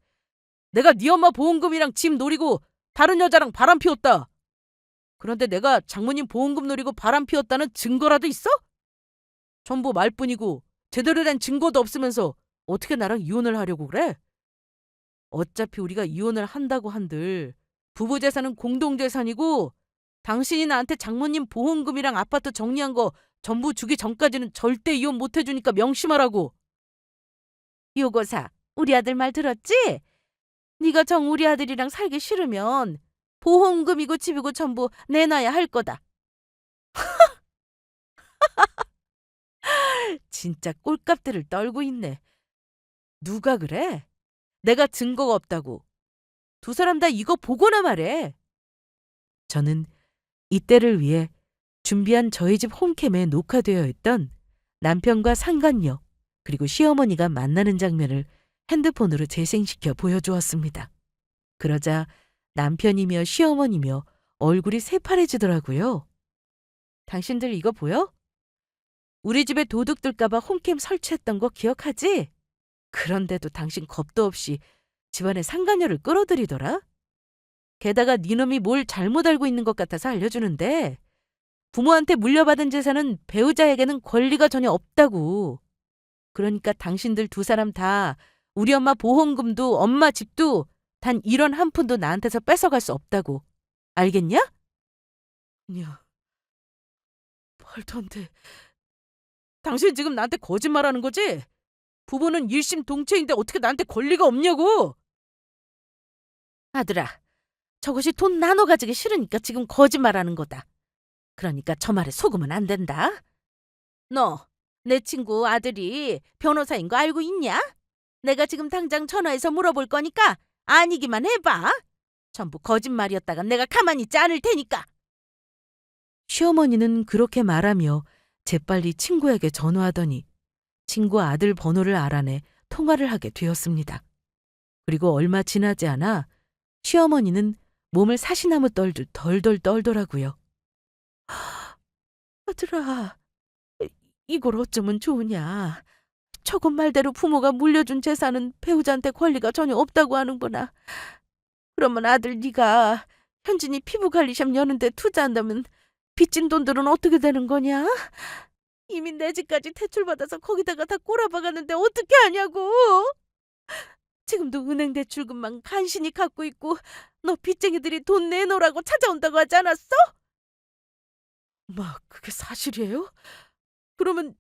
내가 네 엄마 보험금이랑 집 노리고 다른 여자랑 바람 피웠다. 그런데 내가 장모님 보험금 노리고 바람 피웠다는 증거라도 있어? 전부 말뿐이고 제대로 된 증거도 없으면서 어떻게 나랑 이혼을 하려고 그래? 어차피 우리가 이혼을 한다고 한들 부부 재산은 공동 재산이고 당신이 나한테 장모님 보험금이랑 아파트 정리한 거 전부 주기 전까지는 절대 이혼 못 해주니까 명심하라고. 요거사, 우리 아들 말 들었지? 네가 정 우리 아들이랑 살기 싫으면 보험금이고 집이고 전부 내놔야 할 거다. 진짜 꼴값들을 떨고 있네. 누가 그래? 내가 증거가 없다고. 두 사람 다 이거 보고나 말해. 저는 이때를 위해 준비한 저희 집 홈캠에 녹화되어 있던 남편과 상간녀 그리고 시어머니가 만나는 장면을 핸드폰으로 재생시켜 보여주었습니다. 그러자 남편이며 시어머니며 얼굴이 새파래지더라고요. 당신들 이거 보여? 우리 집에 도둑 들까봐 홈캠 설치했던 거 기억하지? 그런데도 당신 겁도 없이 집안에 상간녀를 끌어들이더라? 게다가 니놈이 뭘 잘못 알고 있는 것 같아서 알려주는데 부모한테 물려받은 재산은 배우자에게는 권리가 전혀 없다고. 그러니까 당신들 두 사람 다 우리 엄마 보험금도 엄마 집도 단 1원 한 푼도 나한테서 뺏어갈 수 없다고. 알겠냐? 야, 말도 안 돼. 당신 지금 나한테 거짓말하는 거지? 부부는 일심동체인데 어떻게 나한테 권리가 없냐고. 아들아, 저것이 돈 나눠 가지기 싫으니까 지금 거짓말하는 거다. 그러니까 저 말에 속으면 안 된다. 너, 내 친구 아들이 변호사인 거 알고 있냐? 내가 지금 당장 전화해서 물어볼 거니까 아니기만 해봐. 전부 거짓말이었다가 내가 가만히 있지 않을 테니까. 시어머니는 그렇게 말하며 재빨리 친구에게 전화하더니 친구 아들 번호를 알아내 통화를 하게 되었습니다. 그리고 얼마 지나지 않아 시어머니는 몸을 사시나무 떨듯 덜덜 떨더라고요. 아들아, 이걸 어쩌면 좋으냐. 저것 말대로 부모가 물려준 재산은 배우자한테 권리가 전혀 없다고 하는구나. 그러면 아들 네가 현진이 피부관리샵 여는데 투자한다면 빚진 돈들은 어떻게 되는 거냐? 이미 내 집까지 대출받아서 거기다가 다 꼬라박았는데 어떻게 하냐고. 지금도 은행 대출금만 간신히 갖고 있고 너 빚쟁이들이 돈 내놓으라고 찾아온다고 하지 않았어? 마, 그게 사실이에요? 그러면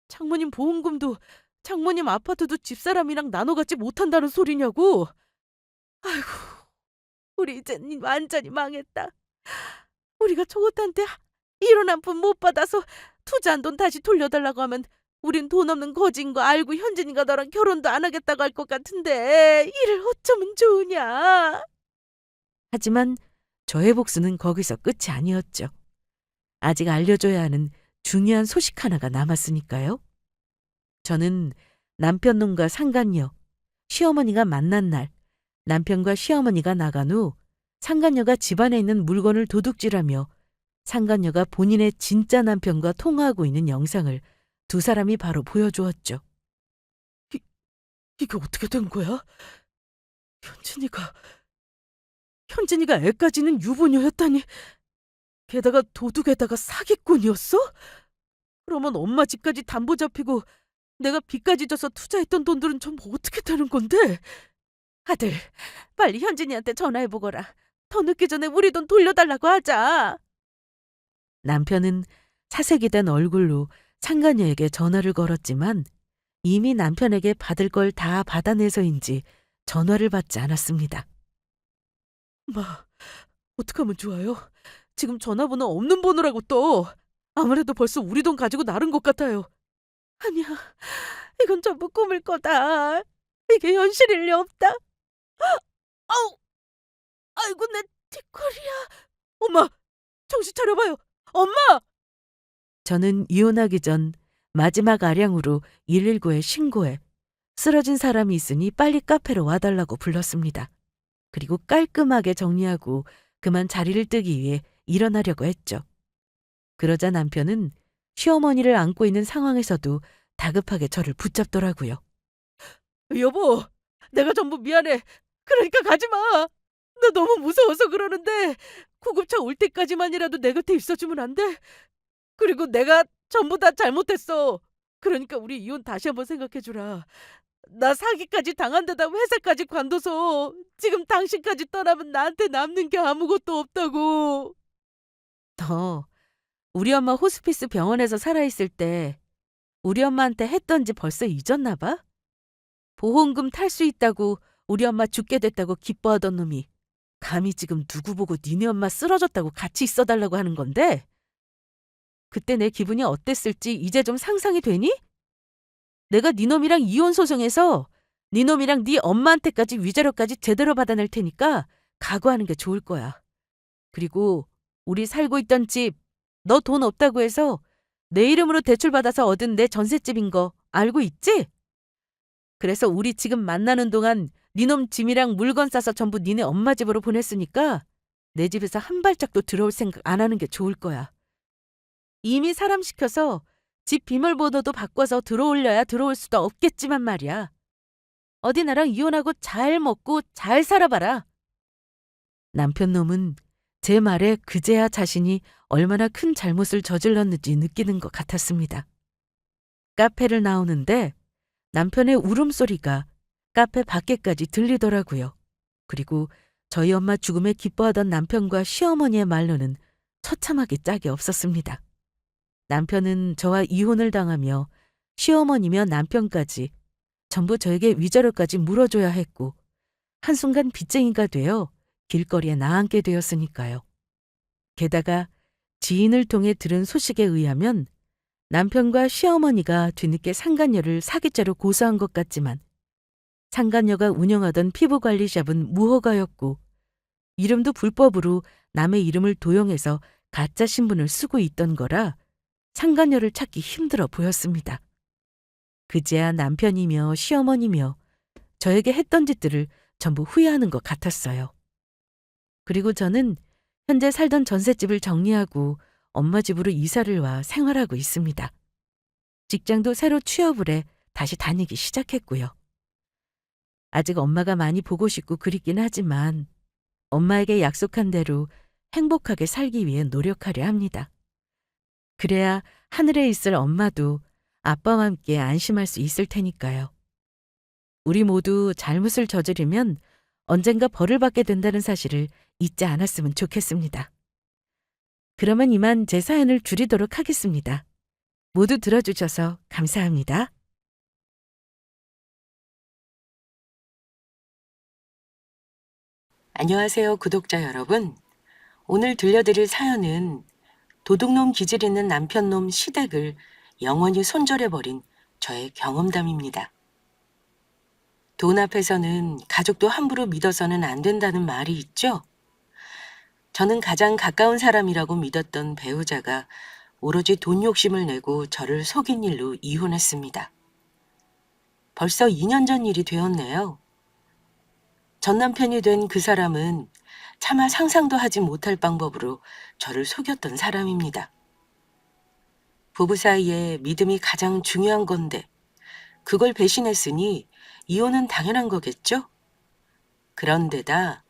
장모님 보험금도 장모님 아파트도 집사람이랑 나눠 갖지 못한다는 소리냐고. 아이고, 우리 이젠 완전히 망했다. 우리가 저것한테 1원 한 푼 못 받아서 투자한 돈 다시 돌려달라고 하면 우린 돈 없는 거지인 거 알고 현진이가 너랑 결혼도 안 하겠다고 할 것 같은데 이를 어쩌면 좋으냐. 하지만 저의 복수는 거기서 끝이 아니었죠. 아직 알려줘야 하는 중요한 소식 하나가 남았으니까요. 저는 남편 놈과 상간녀, 시어머니가 만난 날 남편과 시어머니가 나간 후 상간녀가 집안에 있는 물건을 도둑질하며 상간녀가 본인의 진짜 남편과 통화하고 있는 영상을 두 사람이 바로 보여주었죠. 이게 어떻게 된 거야? 현진이가 애까지는 유부녀였다니. 게다가 도둑에다가 사기꾼이었어? 그러면 엄마 집까지 담보 잡히고 내가 빚까지 져서 투자했던 돈들은 전부 어떻게 되는 건데? 아들, 빨리 현진이한테 전화해보거라. 더 늦기 전에 우리 돈 돌려달라고 하자. 남편은 사색이 된 얼굴로 상간녀에게 전화를 걸었지만 이미 남편에게 받을 걸 다 받아내서인지 전화를 받지 않았습니다. 마, 어떡하면 좋아요? 지금 전화번호 없는 번호라고 떠. 아무래도 벌써 우리 돈 가지고 나른 것 같아요. 아니야, 이건 전부 꿈일 거다. 이게 현실일 리 없다. 아우, 아이고 내 뒷골이야. 엄마, 정신 차려봐요. 엄마! 저는 이혼하기 전 마지막 아량으로 119에 신고해 쓰러진 사람이 있으니 빨리 카페로 와달라고 불렀습니다. 그리고 깔끔하게 정리하고 그만 자리를 뜨기 위해 일어나려고 했죠. 그러자 남편은 시어머니를 안고 있는 상황에서도 다급하게 저를 붙잡더라고요. 여보, 내가 전부 미안해. 그러니까 가지 마. 나 너무 무서워서 그러는데 구급차 올 때까지만이라도 내 곁에 있어주면 안 돼? 그리고 내가 전부 다 잘못했어. 그러니까 우리 이혼 다시 한번 생각해주라. 나 사기까지 당한 데다 회사까지 관둬서 지금 당신까지 떠나면 나한테 남는 게 아무것도 없다고. 너 우리 엄마 호스피스 병원에서 살아있을 때 우리 엄마한테 했던지 벌써 잊었나 봐? 보험금 탈 수 있다고 우리 엄마 죽게 됐다고 기뻐하던 놈이 감히 지금 누구 보고 니네 엄마 쓰러졌다고 같이 있어달라고 하는 건데? 그때 내 기분이 어땠을지 이제 좀 상상이 되니? 내가 니놈이랑 이혼 소송해서 니놈이랑 네 엄마한테까지 위자료까지 제대로 받아낼 테니까 각오하는 게 좋을 거야. 그리고 우리 살고 있던 집, 너 돈 없다고 해서 내 이름으로 대출받아서 얻은 내 전셋집인 거 알고 있지? 그래서 우리 지금 만나는 동안 니놈 짐이랑 물건 싸서 전부 니네 엄마 집으로 보냈으니까 내 집에서 한 발짝도 들어올 생각 안 하는 게 좋을 거야. 이미 사람 시켜서 집 비밀번호도 바꿔서 들어올려야 들어올 수도 없겠지만 말이야. 어디 나랑 이혼하고 잘 먹고 잘 살아봐라. 남편 놈은 제 말에 그제야 자신이 얼마나 큰 잘못을 저질렀는지 느끼는 것 같았습니다. 카페를 나오는데 남편의 울음소리가 카페 밖에까지 들리더라고요. 그리고 저희 엄마 죽음에 기뻐하던 남편과 시어머니의 말로는 처참하게 짝이 없었습니다. 남편은 저와 이혼을 당하며 시어머니며 남편까지 전부 저에게 위자료까지 물어줘야 했고 한순간 빚쟁이가 되어 길거리에 나앉게 되었으니까요. 게다가 지인을 통해 들은 소식에 의하면 남편과 시어머니가 뒤늦게 상간녀를 사기죄로 고소한 것 같지만 상간녀가 운영하던 피부관리샵은 무허가였고 이름도 불법으로 남의 이름을 도용해서 가짜 신분을 쓰고 있던 거라 상간녀를 찾기 힘들어 보였습니다. 그제야 남편이며 시어머니며 저에게 했던 짓들을 전부 후회하는 것 같았어요. 그리고 저는 현재 살던 전셋집을 정리하고 엄마 집으로 이사를 와 생활하고 있습니다. 직장도 새로 취업을 해 다시 다니기 시작했고요. 아직 엄마가 많이 보고 싶고 그립긴 하지만 엄마에게 약속한 대로 행복하게 살기 위해 노력하려 합니다. 그래야 하늘에 있을 엄마도 아빠와 함께 안심할 수 있을 테니까요. 우리 모두 잘못을 저지르면 언젠가 벌을 받게 된다는 사실을 잊지 않았으면 좋겠습니다. 그러면 이만 제 사연을 줄이도록 하겠습니다. 모두 들어주셔서 감사합니다. 안녕하세요, 구독자 여러분. 오늘 들려드릴 사연은 도둑놈 기질 있는 남편놈 시댁을 영원히 손절해버린 저의 경험담입니다. 돈 앞에서는 가족도 함부로 믿어서는 안 된다는 말이 있죠? 저는 가장 가까운 사람이라고 믿었던 배우자가 오로지 돈 욕심을 내고 저를 속인 일로 이혼했습니다. 벌써 2년 전 일이 되었네요. 전 남편이 된 그 사람은 차마 상상도 하지 못할 방법으로 저를 속였던 사람입니다. 부부 사이에 믿음이 가장 중요한 건데 그걸 배신했으니 이혼은 당연한 거겠죠? 그런데다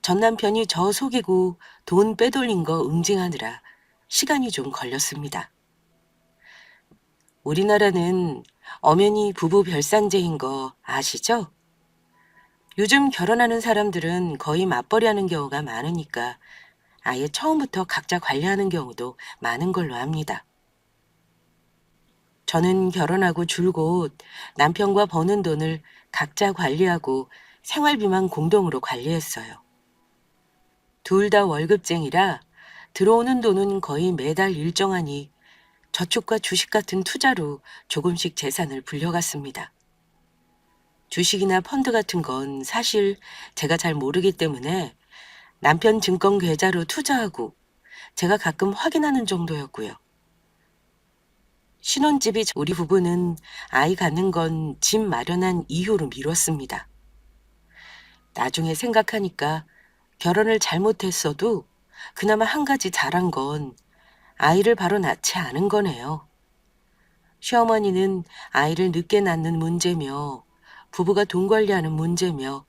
전 남편이 저 속이고 돈 빼돌린 거 응징하느라 시간이 좀 걸렸습니다. 우리나라는 엄연히 부부 별상제인 거 아시죠? 요즘 결혼하는 사람들은 거의 맞벌이 하는 경우가 많으니까 아예 처음부터 각자 관리하는 경우도 많은 걸로 압니다. 저는 결혼하고 줄곧 남편과 버는 돈을 각자 관리하고 생활비만 공동으로 관리했어요. 둘 다 월급쟁이라 들어오는 돈은 거의 매달 일정하니 저축과 주식 같은 투자로 조금씩 재산을 불려갔습니다. 주식이나 펀드 같은 건 사실 제가 잘 모르기 때문에 남편 증권 계좌로 투자하고 제가 가끔 확인하는 정도였고요. 신혼집이 우리 부부는 아이 갖는 건 집 마련한 이유로 미뤘습니다. 나중에 생각하니까 결혼을 잘못했어도 그나마 한 가지 잘한 건 아이를 바로 낳지 않은 거네요. 시어머니는 아이를 늦게 낳는 문제며 부부가 돈 관리하는 문제며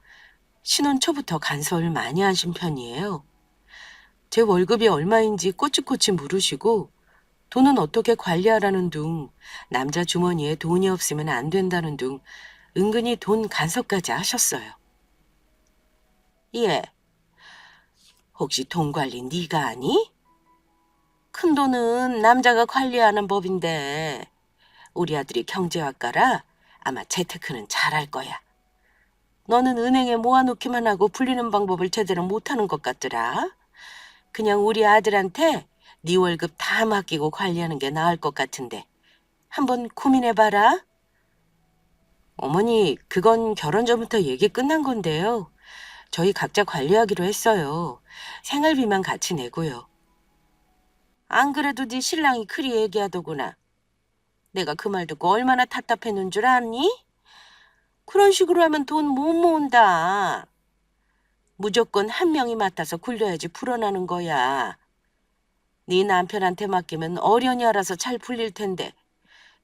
신혼 초부터 간섭을 많이 하신 편이에요. 제 월급이 얼마인지 꼬치꼬치 물으시고 돈은 어떻게 관리하라는 둥, 남자 주머니에 돈이 없으면 안 된다는 둥 은근히 돈 간섭까지 하셨어요. 예, 혹시 돈 관리 네가 아니? 큰 돈은 남자가 관리하는 법인데 우리 아들이 경제학과라 아마 재테크는 잘할 거야. 너는 은행에 모아놓기만 하고 불리는 방법을 제대로 못하는 것 같더라. 그냥 우리 아들한테 네 월급 다 맡기고 관리하는 게 나을 것 같은데 한번 고민해봐라. 어머니, 그건 결혼 전부터 얘기 끝난 건데요. 저희 각자 관리하기로 했어요. 생활비만 같이 내고요. 안 그래도 네 신랑이 그리 얘기하더구나. 내가 그 말 듣고 얼마나 답답했는 줄 아니? 그런 식으로 하면 돈 못 모은다. 무조건 한 명이 맡아서 굴려야지 불어나는 거야. 네 남편한테 맡기면 어련히 알아서 잘 불릴 텐데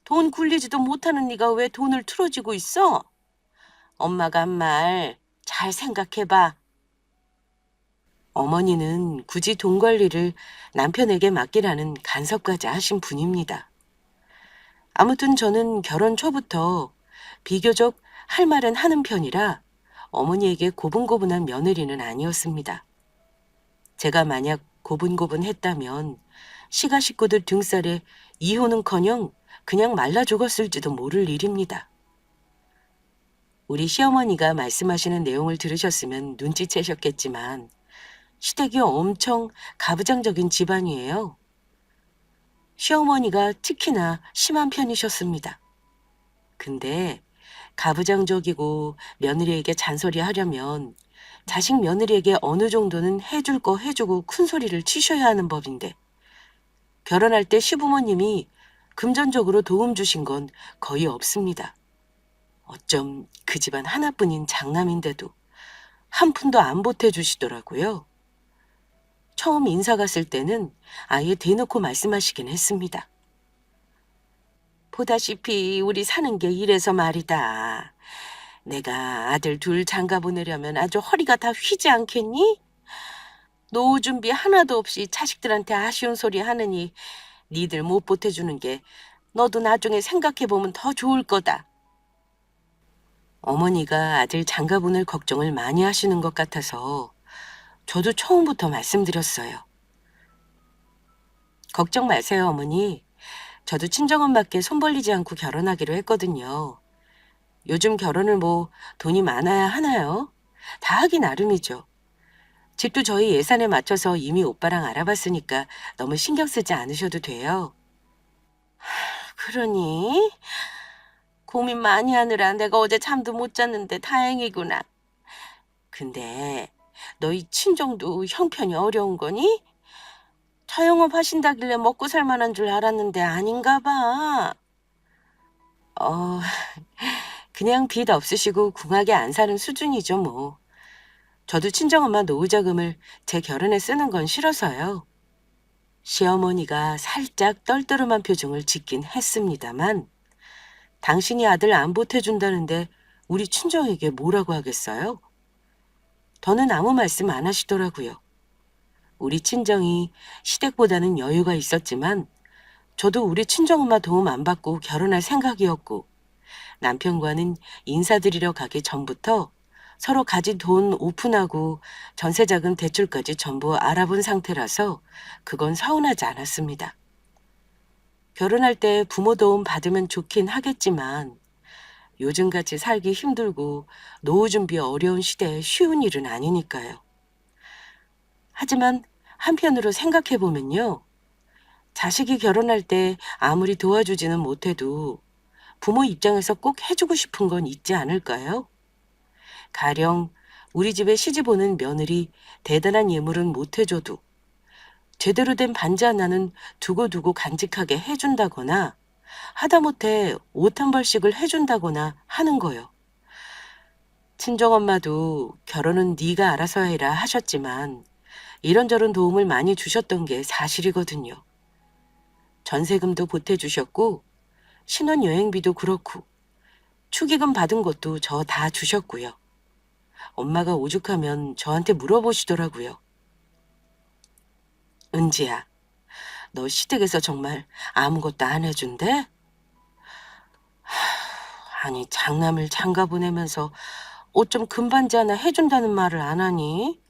돈 굴리지도 못하는 네가 왜 돈을 틀어쥐고 있어? 엄마가 한 말 잘 생각해봐. 어머니는 굳이 돈 관리를 남편에게 맡기라는 간섭까지 하신 분입니다. 아무튼 저는 결혼 초부터 비교적 할 말은 하는 편이라 어머니에게 고분고분한 며느리는 아니었습니다. 제가 만약 고분고분했다면 시가 식구들 등살에 이혼은커녕 그냥 말라 죽었을지도 모를 일입니다. 우리 시어머니가 말씀하시는 내용을 들으셨으면 눈치채셨겠지만 시댁이 엄청 가부장적인 집안이에요. 시어머니가 특히나 심한 편이셨습니다. 근데 가부장적이고 며느리에게 잔소리하려면 자식 며느리에게 어느 정도는 해줄 거 해주고 큰 소리를 치셔야 하는 법인데 결혼할 때 시부모님이 금전적으로 도움 주신 건 거의 없습니다. 어쩜 그 집안 하나뿐인 장남인데도 한 푼도 안 보태주시더라고요. 처음 인사 갔을 때는 아예 대놓고 말씀하시긴 했습니다. 보다시피 우리 사는 게 이래서 말이다. 내가 아들 둘 장가 보내려면 아주 허리가 다 휘지 않겠니? 노후 준비 하나도 없이 자식들한테 아쉬운 소리 하느니 니들 못 보태주는 게 너도 나중에 생각해보면 더 좋을 거다. 어머니가 아들 장가 보낼 걱정을 많이 하시는 것 같아서 저도 처음부터 말씀드렸어요. 걱정 마세요, 어머니. 저도 친정엄마께 손 벌리지 않고 결혼하기로 했거든요. 요즘 결혼을 뭐 돈이 많아야 하나요? 다 하기 나름이죠. 집도 저희 예산에 맞춰서 이미 오빠랑 알아봤으니까 너무 신경 쓰지 않으셔도 돼요. 그러니? 고민 많이 하느라 내가 어제 잠도 못 잤는데 다행이구나. 근데 너희 친정도 형편이 어려운 거니? 자영업 하신다길래 먹고 살 만한 줄 알았는데 아닌가 봐. 어, 그냥 빚 없으시고 궁하게 안 사는 수준이죠, 뭐. 저도 친정엄마 노후자금을 제 결혼에 쓰는 건 싫어서요. 시어머니가 살짝 떨떠름한 표정을 짓긴 했습니다만 당신이 아들 안 보태준다는데 우리 친정에게 뭐라고 하겠어요? 더는 아무 말씀 안 하시더라고요. 우리 친정이 시댁보다는 여유가 있었지만 저도 우리 친정엄마 도움 안 받고 결혼할 생각이었고 남편과는 인사드리러 가기 전부터 서로 가진 돈 오픈하고 전세자금 대출까지 전부 알아본 상태라서 그건 서운하지 않았습니다. 결혼할 때 부모 도움 받으면 좋긴 하겠지만 요즘같이 살기 힘들고 노후 준비 어려운 시대에 쉬운 일은 아니니까요. 하지만 한편으로 생각해보면요. 자식이 결혼할 때 아무리 도와주지는 못해도 부모 입장에서 꼭 해주고 싶은 건 있지 않을까요? 가령 우리 집에 시집 오는 며느리 대단한 예물은 못 해줘도 제대로 된 반지 하나는 두고두고 간직하게 해준다거나 하다못해 옷 한 벌씩을 해준다거나 하는 거요. 친정엄마도 결혼은 네가 알아서 해라 하셨지만 이런저런 도움을 많이 주셨던 게 사실이거든요. 전세금도 보태주셨고 신혼여행비도 그렇고 축의금 받은 것도 저 다 주셨고요. 엄마가 오죽하면 저한테 물어보시더라고요. 은지야, 너 시댁에서 정말 아무것도 안 해준대? 아니 장남을 장가 보내면서 옷 좀 금반지 하나 해준다는 말을 안 하니?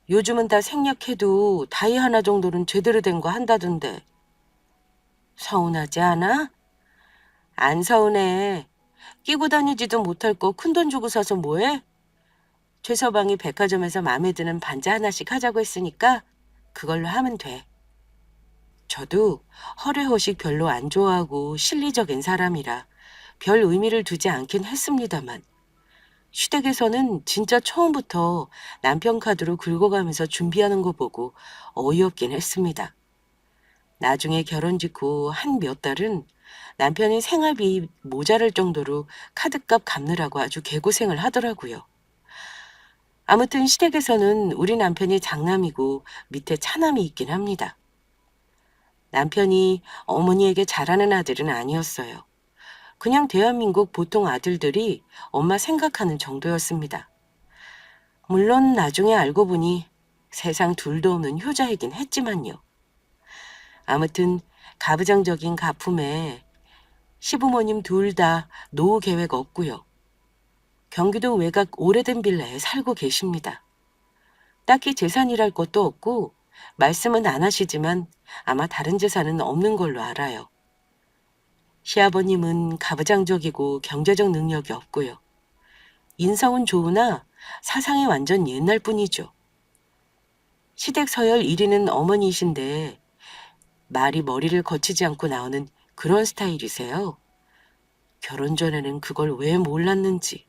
요즘은 다 생략해도 다이 하나 정도는 제대로 된 거 한다던데. 서운하지 않아? 안 서운해. 끼고 다니지도 못할 거 큰돈 주고 사서 뭐해? 최서방이 백화점에서 마음에 드는 반지 하나씩 하자고 했으니까 그걸로 하면 돼. 저도 허례허식 별로 안 좋아하고 실리적인 사람이라 별 의미를 두지 않긴 했습니다만 시댁에서는 진짜 처음부터 남편 카드로 긁어가면서 준비하는 거 보고 어이없긴 했습니다. 나중에 결혼 직후 한 몇 달은 남편이 생활비 모자랄 정도로 카드값 갚느라고 아주 개고생을 하더라고요. 아무튼 시댁에서는 우리 남편이 장남이고 밑에 차남이 있긴 합니다. 남편이 어머니에게 잘하는 아들은 아니었어요. 그냥 대한민국 보통 아들들이 엄마 생각하는 정도였습니다. 물론 나중에 알고 보니 세상 둘도 없는 효자이긴 했지만요. 아무튼 가부장적인 가품에 시부모님 둘 다 노후 계획 없고요. 경기도 외곽 오래된 빌라에 살고 계십니다. 딱히 재산이랄 것도 없고 말씀은 안 하시지만 아마 다른 재산은 없는 걸로 알아요. 시아버님은 가부장적이고 경제적 능력이 없고요. 인성은 좋으나 사상이 완전 옛날 뿐이죠. 시댁 서열 1위는 어머니이신데 말이 머리를 거치지 않고 나오는 그런 스타일이세요. 결혼 전에는 그걸 왜 몰랐는지.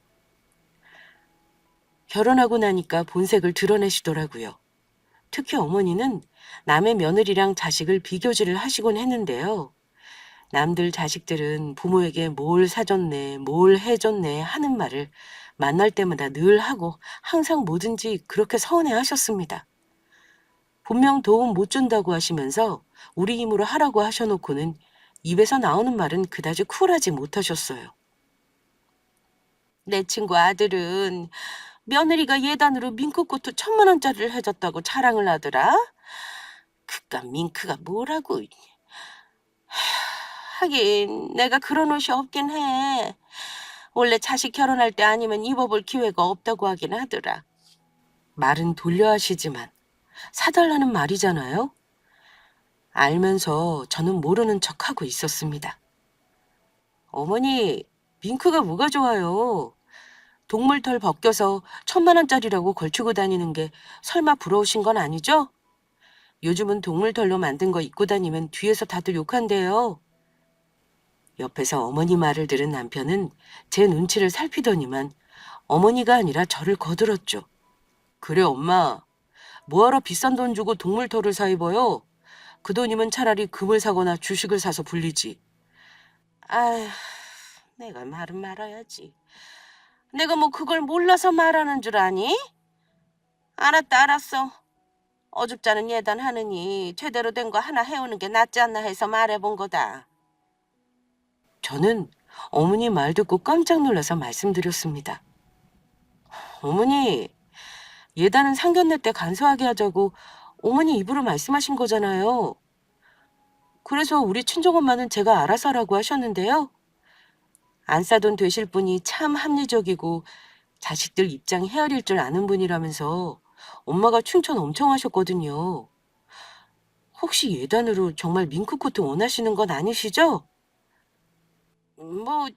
결혼하고 나니까 본색을 드러내시더라고요. 특히 어머니는 남의 며느리랑 자식을 비교질을 하시곤 했는데요. 남들 자식들은 부모에게 뭘 사줬네, 뭘 해줬네 하는 말을 만날 때마다 늘 하고 항상 뭐든지 그렇게 서운해 하셨습니다. 분명 도움 못 준다고 하시면서 우리 힘으로 하라고 하셔놓고는 입에서 나오는 말은 그다지 쿨하지 못하셨어요. 내 친구 아들은 며느리가 예단으로 밍크코트 1,000만 원짜리를 해줬다고 자랑을 하더라. 그깟 밍크가 뭐라고. 하긴 내가 그런 옷이 없긴 해. 원래 자식 결혼할 때 아니면 입어볼 기회가 없다고 하긴 하더라. 말은 돌려 하시지만 사달라는 말이잖아요. 알면서 저는 모르는 척하고 있었습니다. 어머니, 밍크가 뭐가 좋아요? 동물털 벗겨서 1,000만 원짜리라고 걸치고 다니는 게 설마 부러우신 건 아니죠? 요즘은 동물털로 만든 거 입고 다니면 뒤에서 다들 욕한대요. 옆에서 어머니 말을 들은 남편은 제 눈치를 살피더니만 어머니가 아니라 저를 거들었죠. 그래 엄마, 뭐하러 비싼 돈 주고 동물털을 사 입어요? 그 돈이면 차라리 금을 사거나 주식을 사서 불리지. 아휴, 내가 말은 말아야지. 내가 뭐 그걸 몰라서 말하는 줄 아니? 알았다 알았어. 어줍잖은 예단하느니 제대로 된 거 하나 해오는 게 낫지 않나 해서 말해본 거다. 저는 어머니 말 듣고 깜짝 놀라서 말씀드렸습니다. 어머니, 예단은 상견례 때 간소하게 하자고 어머니 입으로 말씀하신 거잖아요. 그래서 우리 친정엄마는 제가 알아서 하라고 하셨는데요. 안 싸돈 되실 분이 참 합리적이고 자식들 입장 헤아릴 줄 아는 분이라면서 엄마가 칭찬 엄청 하셨거든요. 혹시 예단으로 정말 밍크코트 원하시는 건 아니시죠? 뭐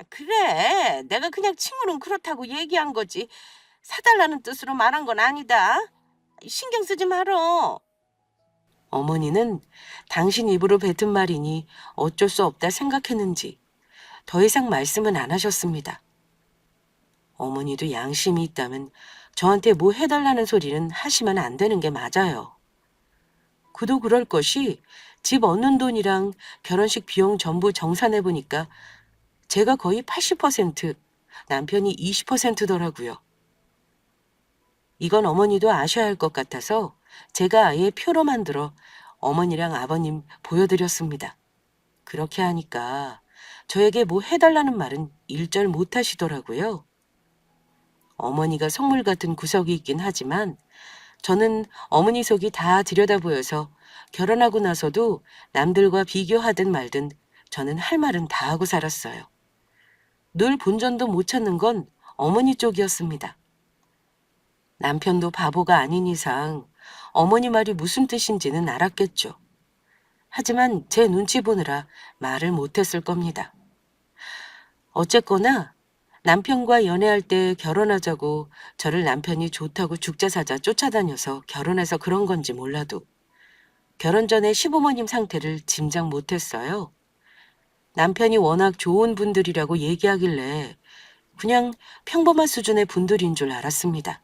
그래. 내가 그냥 친구는 그렇다고 얘기한 거지. 사달라는 뜻으로 말한 건 아니다. 신경 쓰지 말어. 어머니는 당신 입으로 뱉은 말이니 어쩔 수 없다 생각했는지 더 이상 말씀은 안 하셨습니다. 어머니도 양심이 있다면 저한테 뭐 해달라는 소리는 하시면 안 되는 게 맞아요. 그도 그럴 것이 집 얻는 돈이랑 결혼식 비용 전부 정산해 보니까 제가 거의 80%, 남편이 20%더라고요. 이건 어머니도 아셔야 할 것 같아서 제가 아예 표로 만들어 어머니랑 아버님 보여드렸습니다. 그렇게 하니까 저에게 뭐 해달라는 말은 일절 못 하시더라고요. 어머니가 속물 같은 구석이 있긴 하지만 저는 어머니 속이 다 들여다보여서 결혼하고 나서도 남들과 비교하든 말든 저는 할 말은 다 하고 살았어요. 늘 본전도 못 찾는 건 어머니 쪽이었습니다. 남편도 바보가 아닌 이상 어머니 말이 무슨 뜻인지는 알았겠죠. 하지만 제 눈치 보느라 말을 못했을 겁니다. 어쨌거나 남편과 연애할 때 결혼하자고 저를 남편이 좋다고 죽자사자 쫓아다녀서 결혼해서 그런 건지 몰라도 결혼 전에 시부모님 상태를 짐작 못했어요. 남편이 워낙 좋은 분들이라고 얘기하길래 그냥 평범한 수준의 분들인 줄 알았습니다.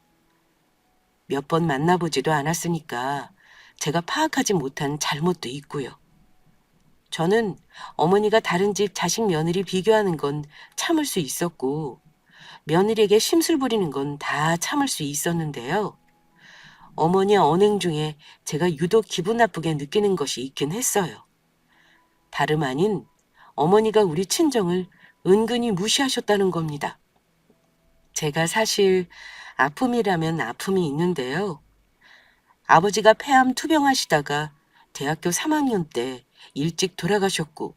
몇 번 만나보지도 않았으니까 제가 파악하지 못한 잘못도 있고요. 저는 어머니가 다른 집 자식 며느리 비교하는 건 참을 수 있었고 며느리에게 심술 부리는 건 다 참을 수 있었는데요. 어머니의 언행 중에 제가 유독 기분 나쁘게 느끼는 것이 있긴 했어요. 다름 아닌 어머니가 우리 친정을 은근히 무시하셨다는 겁니다. 제가 사실 아픔이라면 아픔이 있는데요. 아버지가 폐암 투병하시다가 대학교 3학년 때 일찍 돌아가셨고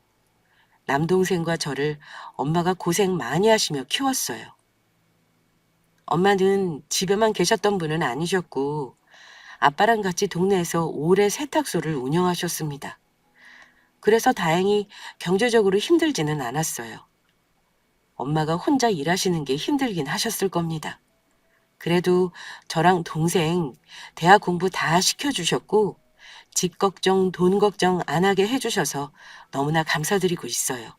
남동생과 저를 엄마가 고생 많이 하시며 키웠어요. 엄마는 집에만 계셨던 분은 아니셨고 아빠랑 같이 동네에서 오래 세탁소를 운영하셨습니다. 그래서 다행히 경제적으로 힘들지는 않았어요. 엄마가 혼자 일하시는 게 힘들긴 하셨을 겁니다. 그래도 저랑 동생 대학 공부 다 시켜주셨고 집 걱정, 돈 걱정 안 하게 해주셔서 너무나 감사드리고 있어요.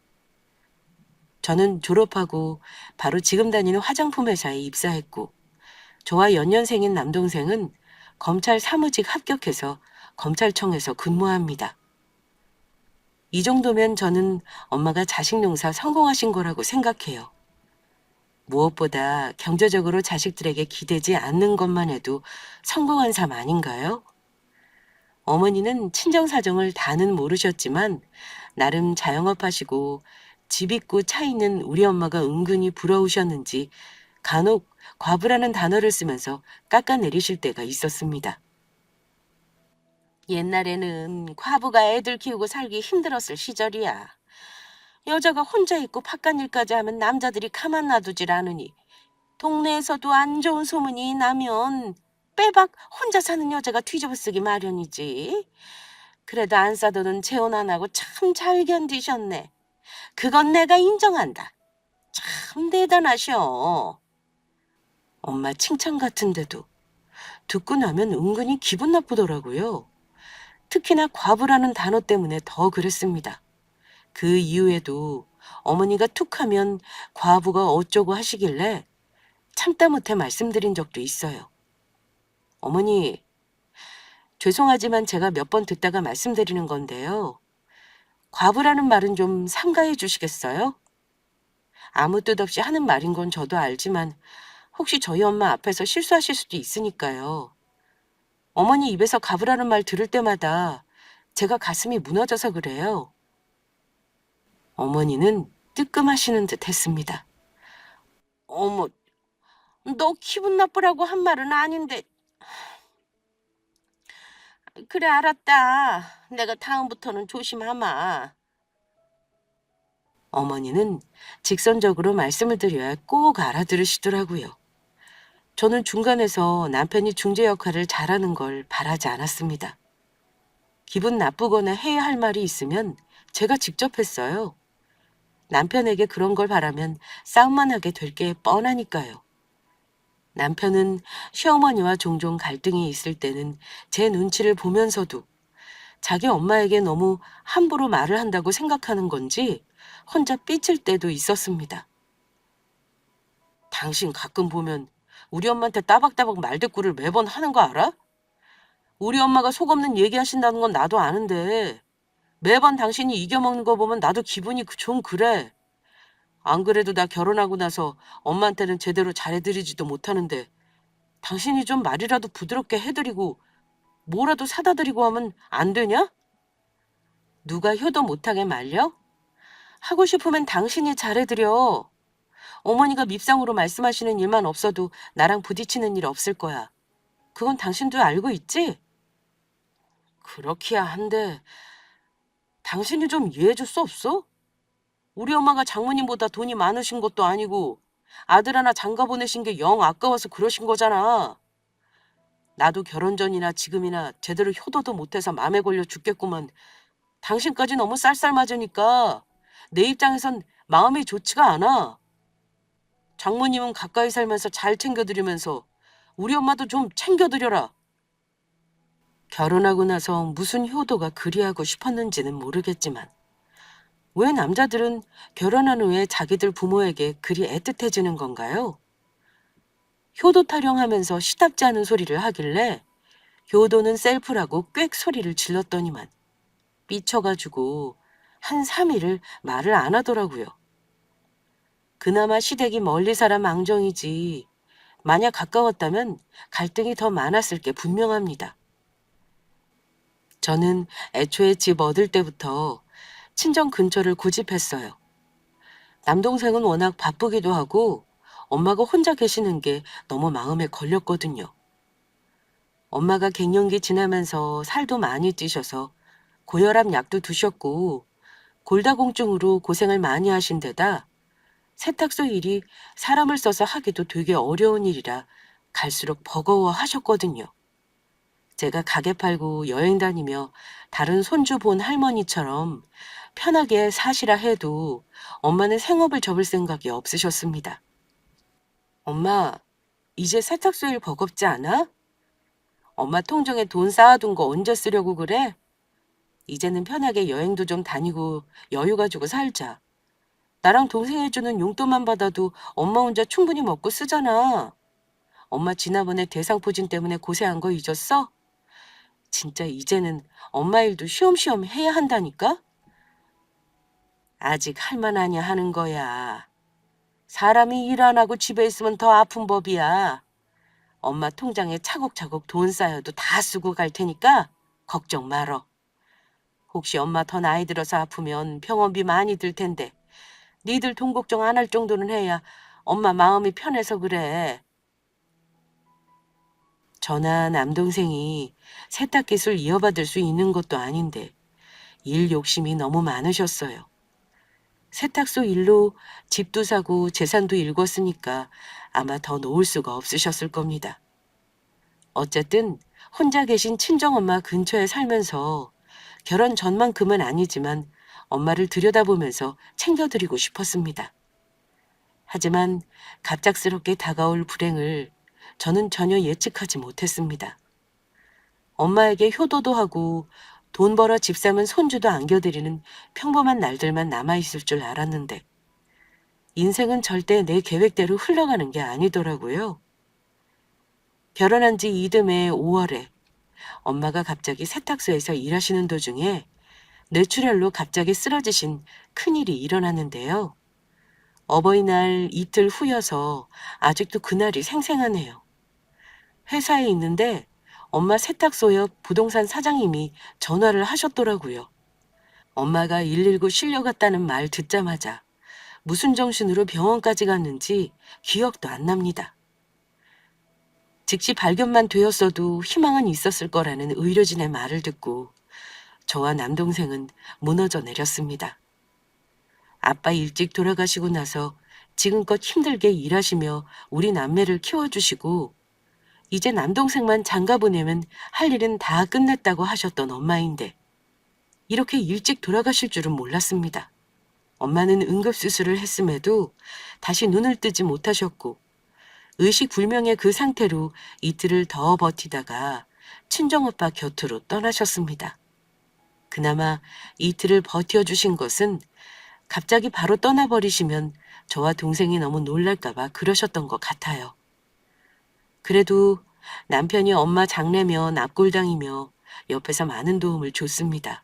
저는 졸업하고 바로 지금 다니는 화장품 회사에 입사했고 저와 연년생인 남동생은 검찰 사무직 합격해서 검찰청에서 근무합니다. 이 정도면 저는 엄마가 자식 농사 성공하신 거라고 생각해요. 무엇보다 경제적으로 자식들에게 기대지 않는 것만 해도 성공한 삶 아닌가요? 어머니는 친정 사정을 다는 모르셨지만 나름 자영업하시고 집 있고 차 있는 우리 엄마가 은근히 부러우셨는지 간혹 과부라는 단어를 쓰면서 깎아내리실 때가 있었습니다. 옛날에는 과부가 애들 키우고 살기 힘들었을 시절이야. 여자가 혼자 있고 바깥일까지 하면 남자들이 가만 놔두질 않으니 동네에서도 안 좋은 소문이 나면 빼박 혼자 사는 여자가 뒤집어 쓰기 마련이지. 그래도 안 싸도는 재혼 안 하고 참 잘 견디셨네. 그건 내가 인정한다. 참 대단하셔. 엄마 칭찬 같은데도 듣고 나면 은근히 기분 나쁘더라고요. 특히나 과부라는 단어 때문에 더 그랬습니다. 그 이후에도 어머니가 툭하면 과부가 어쩌고 하시길래 참다 못해 말씀드린 적도 있어요. 어머니, 죄송하지만 제가 몇 번 듣다가 말씀드리는 건데요. 과부라는 말은 좀 삼가해 주시겠어요? 아무 뜻 없이 하는 말인 건 저도 알지만 혹시 저희 엄마 앞에서 실수하실 수도 있으니까요. 어머니 입에서 과부라는 말 들을 때마다 제가 가슴이 무너져서 그래요. 어머니는 뜨끔하시는 듯 했습니다. 어머, 너 기분 나쁘라고 한 말은 아닌데. 그래, 알았다. 내가 다음부터는 조심하마. 어머니는 직선적으로 말씀을 드려야 꼭 알아들으시더라고요. 저는 중간에서 남편이 중재 역할을 잘하는 걸 바라지 않았습니다. 기분 나쁘거나 해야 할 말이 있으면 제가 직접 했어요. 남편에게 그런 걸 바라면 싸움만 하게 될 게 뻔하니까요. 남편은 시어머니와 종종 갈등이 있을 때는 제 눈치를 보면서도 자기 엄마에게 너무 함부로 말을 한다고 생각하는 건지 혼자 삐칠 때도 있었습니다. 당신 가끔 보면 우리 엄마한테 따박따박 말대꾸를 매번 하는 거 알아? 우리 엄마가 속 없는 얘기하신다는 건 나도 아는데 매번 당신이 이겨먹는 거 보면 나도 기분이 좀 그래. 안 그래도 나 결혼하고 나서 엄마한테는 제대로 잘해드리지도 못하는데 당신이 좀 말이라도 부드럽게 해드리고 뭐라도 사다 드리고 하면 안 되냐? 누가 효도 못하게 말려? 하고 싶으면 당신이 잘해드려. 어머니가 밉상으로 말씀하시는 일만 없어도 나랑 부딪히는 일 없을 거야. 그건 당신도 알고 있지? 그렇기야 한데 당신이 좀 이해해줄 수 없어? 우리 엄마가 장모님보다 돈이 많으신 것도 아니고 아들 하나 장가 보내신 게 영 아까워서 그러신 거잖아. 나도 결혼 전이나 지금이나 제대로 효도도 못해서 맘에 걸려 죽겠구만. 당신까지 너무 쌀쌀맞으니까 내 입장에선 마음이 좋지가 않아. 장모님은 가까이 살면서 잘 챙겨드리면서 우리 엄마도 좀 챙겨드려라. 결혼하고 나서 무슨 효도가 그리하고 싶었는지는 모르겠지만 왜 남자들은 결혼한 후에 자기들 부모에게 그리 애틋해지는 건가요? 효도 타령하면서 시답지 않은 소리를 하길래 효도는 셀프라고 꽥 소리를 질렀더니만 삐쳐가지고 한 3일을 말을 안 하더라고요. 그나마 시댁이 멀리 살아 망정이지 만약 가까웠다면 갈등이 더 많았을 게 분명합니다. 저는 애초에 집 얻을 때부터 친정 근처를 고집했어요. 남동생은 워낙 바쁘기도 하고 엄마가 혼자 계시는 게 너무 마음에 걸렸거든요. 엄마가 갱년기 지나면서 살도 많이 찌셔서 고혈압 약도 드셨고 골다공증으로 고생을 많이 하신 데다 세탁소 일이 사람을 써서 하기도 되게 어려운 일이라 갈수록 버거워 하셨거든요. 제가 가게 팔고 여행 다니며 다른 손주 본 할머니처럼 편하게 사시라 해도 엄마는 생업을 접을 생각이 없으셨습니다. 엄마, 이제 세탁소 일 버겁지 않아? 엄마 통장에 돈 쌓아둔 거 언제 쓰려고 그래? 이제는 편하게 여행도 좀 다니고 여유 가지고 살자. 나랑 동생 해주는 용돈만 받아도 엄마 혼자 충분히 먹고 쓰잖아. 엄마 지난번에 대상포진 때문에 고생한 거 잊었어? 진짜 이제는 엄마 일도 쉬엄쉬엄 해야 한다니까? 아직 할만하냐 하는 거야. 사람이 일 안 하고 집에 있으면 더 아픈 법이야. 엄마 통장에 차곡차곡 돈 쌓여도 다 쓰고 갈 테니까 걱정 말어. 혹시 엄마 더 나이 들어서 아프면 병원비 많이 들 텐데 니들 돈 걱정 안 할 정도는 해야 엄마 마음이 편해서 그래. 저나 남동생이 세탁 기술 이어받을 수 있는 것도 아닌데 일 욕심이 너무 많으셨어요. 세탁소 일로 집도 사고 재산도 일궜으니까 아마 더 놓을 수가 없으셨을 겁니다. 어쨌든 혼자 계신 친정엄마 근처에 살면서 결혼 전만큼은 아니지만 엄마를 들여다보면서 챙겨드리고 싶었습니다. 하지만 갑작스럽게 다가올 불행을 저는 전혀 예측하지 못했습니다. 엄마에게 효도도 하고 돈 벌어 집 사면 손주도 안겨드리는 평범한 날들만 남아있을 줄 알았는데 인생은 절대 내 계획대로 흘러가는 게 아니더라고요. 결혼한 지 이듬해 5월에 엄마가 갑자기 세탁소에서 일하시는 도중에 뇌출혈로 갑자기 쓰러지신 큰일이 일어났는데요. 어버이날 이틀 후여서 아직도 그날이 생생하네요. 회사에 있는데 엄마 세탁소 옆 부동산 사장님이 전화를 하셨더라고요. 엄마가 119 실려갔다는 말 듣자마자 무슨 정신으로 병원까지 갔는지 기억도 안 납니다. 즉시 발견만 되었어도 희망은 있었을 거라는 의료진의 말을 듣고 저와 남동생은 무너져 내렸습니다. 아빠 일찍 돌아가시고 나서 지금껏 힘들게 일하시며 우리 남매를 키워주시고 이제 남동생만 장가 보내면 할 일은 다 끝냈다고 하셨던 엄마인데 이렇게 일찍 돌아가실 줄은 몰랐습니다. 엄마는 응급수술을 했음에도 다시 눈을 뜨지 못하셨고 의식불명의 그 상태로 이틀을 더 버티다가 친정오빠 곁으로 떠나셨습니다. 그나마 이틀을 버텨주신 것은 갑자기 바로 떠나버리시면 저와 동생이 너무 놀랄까봐 그러셨던 것 같아요. 그래도 남편이 엄마 장례며 납골당이며 옆에서 많은 도움을 줬습니다.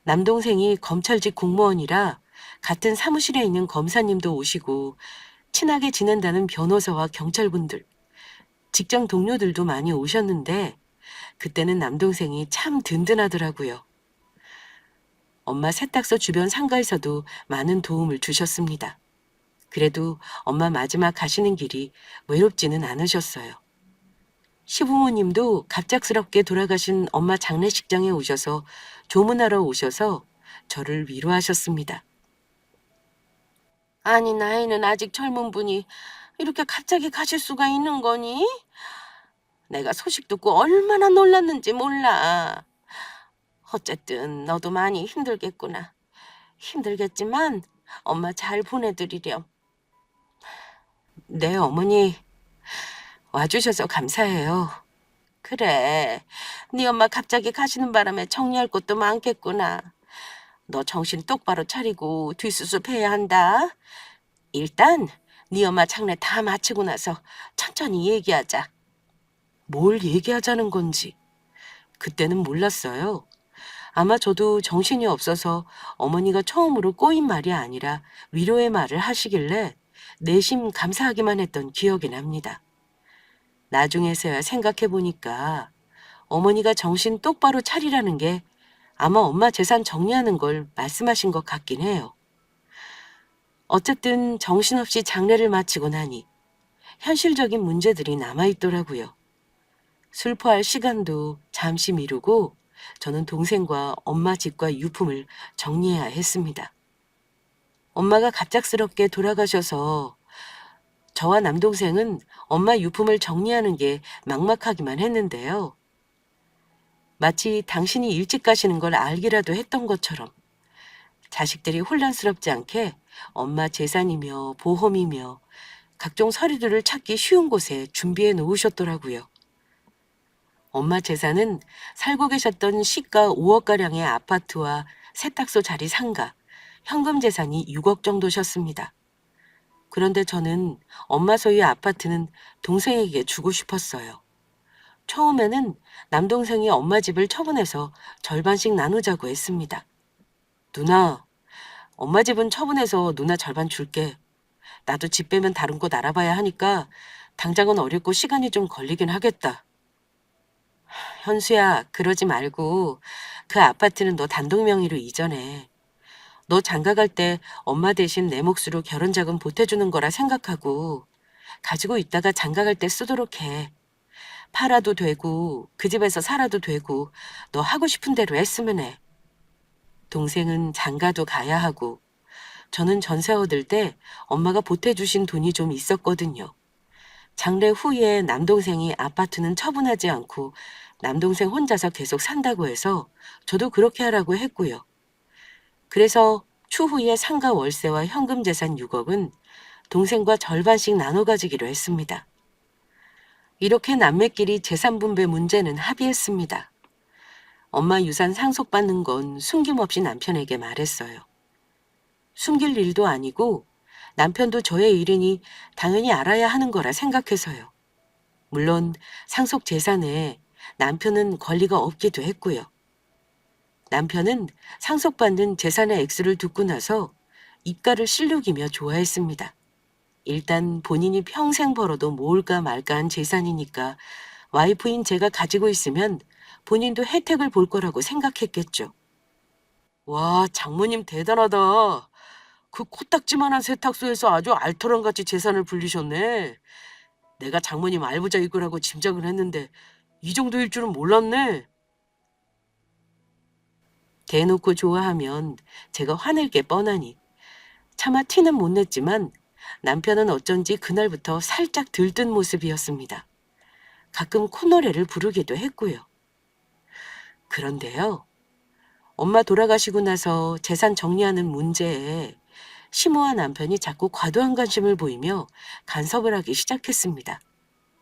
남동생이 검찰직 공무원이라 같은 사무실에 있는 검사님도 오시고 친하게 지낸다는 변호사와 경찰분들, 직장 동료들도 많이 오셨는데 그때는 남동생이 참 든든하더라고요. 엄마 세탁소 주변 상가에서도 많은 도움을 주셨습니다. 그래도 엄마 마지막 가시는 길이 외롭지는 않으셨어요. 시부모님도 갑작스럽게 돌아가신 엄마 장례식장에 오셔서 조문하러 오셔서 저를 위로하셨습니다. 아니, 나이는 아직 젊은 분이 이렇게 갑자기 가실 수가 있는 거니? 내가 소식 듣고 얼마나 놀랐는지 몰라. 어쨌든 너도 많이 힘들겠구나. 힘들겠지만 엄마 잘 보내드리렴. 네, 어머니. 와주셔서 감사해요. 그래, 네 엄마 갑자기 가시는 바람에 정리할 것도 많겠구나. 너 정신 똑바로 차리고 뒷수습해야 한다. 일단 네 엄마 장례 다 마치고 나서 천천히 얘기하자. 뭘 얘기하자는 건지 그때는 몰랐어요. 아마 저도 정신이 없어서 어머니가 처음으로 꼬인 말이 아니라 위로의 말을 하시길래 내심 감사하기만 했던 기억이 납니다. 나중에서야 생각해 보니까 어머니가 정신 똑바로 차리라는 게 아마 엄마 재산 정리하는 걸 말씀하신 것 같긴 해요. 어쨌든 정신없이 장례를 마치고 나니 현실적인 문제들이 남아있더라고요. 슬퍼할 시간도 잠시 미루고 저는 동생과 엄마 집과 유품을 정리해야 했습니다. 엄마가 갑작스럽게 돌아가셔서 저와 남동생은 엄마 유품을 정리하는 게 막막하기만 했는데요. 마치 당신이 일찍 가시는 걸 알기라도 했던 것처럼 자식들이 혼란스럽지 않게 엄마 재산이며 보험이며 각종 서류들을 찾기 쉬운 곳에 준비해 놓으셨더라고요. 엄마 재산은 살고 계셨던 시가 5억가량의 아파트와 세탁소 자리 상가, 현금 재산이 6억 정도셨습니다. 그런데 저는 엄마 소유 아파트는 동생에게 주고 싶었어요. 처음에는 남동생이 엄마 집을 처분해서 절반씩 나누자고 했습니다. 누나, 엄마 집은 처분해서 누나 절반 줄게. 나도 집 빼면 다른 곳 알아봐야 하니까 당장은 어렵고 시간이 좀 걸리긴 하겠다. 현수야, 그러지 말고 그 아파트는 너 단독 명의로 이전해. 너 장가갈 때 엄마 대신 내 몫으로 결혼자금 보태주는 거라 생각하고 가지고 있다가 장가갈 때 쓰도록 해. 팔아도 되고 그 집에서 살아도 되고 너 하고 싶은 대로 했으면 해. 동생은 장가도 가야 하고 저는 전세 얻을 때 엄마가 보태주신 돈이 좀 있었거든요. 장례 후에 남동생이 아파트는 처분하지 않고 남동생 혼자서 계속 산다고 해서 저도 그렇게 하라고 했고요. 그래서 추후에 상가 월세와 현금 재산 6억은 동생과 절반씩 나눠 가지기로 했습니다. 이렇게 남매끼리 재산 분배 문제는 합의했습니다. 엄마 유산 상속받는 건 숨김없이 남편에게 말했어요. 숨길 일도 아니고 남편도 저의 일이니 당연히 알아야 하는 거라 생각해서요. 물론 상속 재산에 남편은 권리가 없기도 했고요. 남편은 상속받는 재산의 액수를 듣고 나서 입가를 실룩이며 좋아했습니다. 일단 본인이 평생 벌어도 모을까 말까 한 재산이니까 와이프인 제가 가지고 있으면 본인도 혜택을 볼 거라고 생각했겠죠. 와, 장모님 대단하다. 그 코딱지만한 세탁소에서 아주 알토란같이 재산을 불리셨네. 내가 장모님 알부자이구라고 짐작을 했는데 이 정도일 줄은 몰랐네. 대놓고 좋아하면 제가 화낼 게 뻔하니 차마 티는 못 냈지만 남편은 어쩐지 그날부터 살짝 들뜬 모습이었습니다. 가끔 콧노래를 부르기도 했고요. 그런데요. 엄마 돌아가시고 나서 재산 정리하는 문제에 시모와 남편이 자꾸 과도한 관심을 보이며 간섭을 하기 시작했습니다.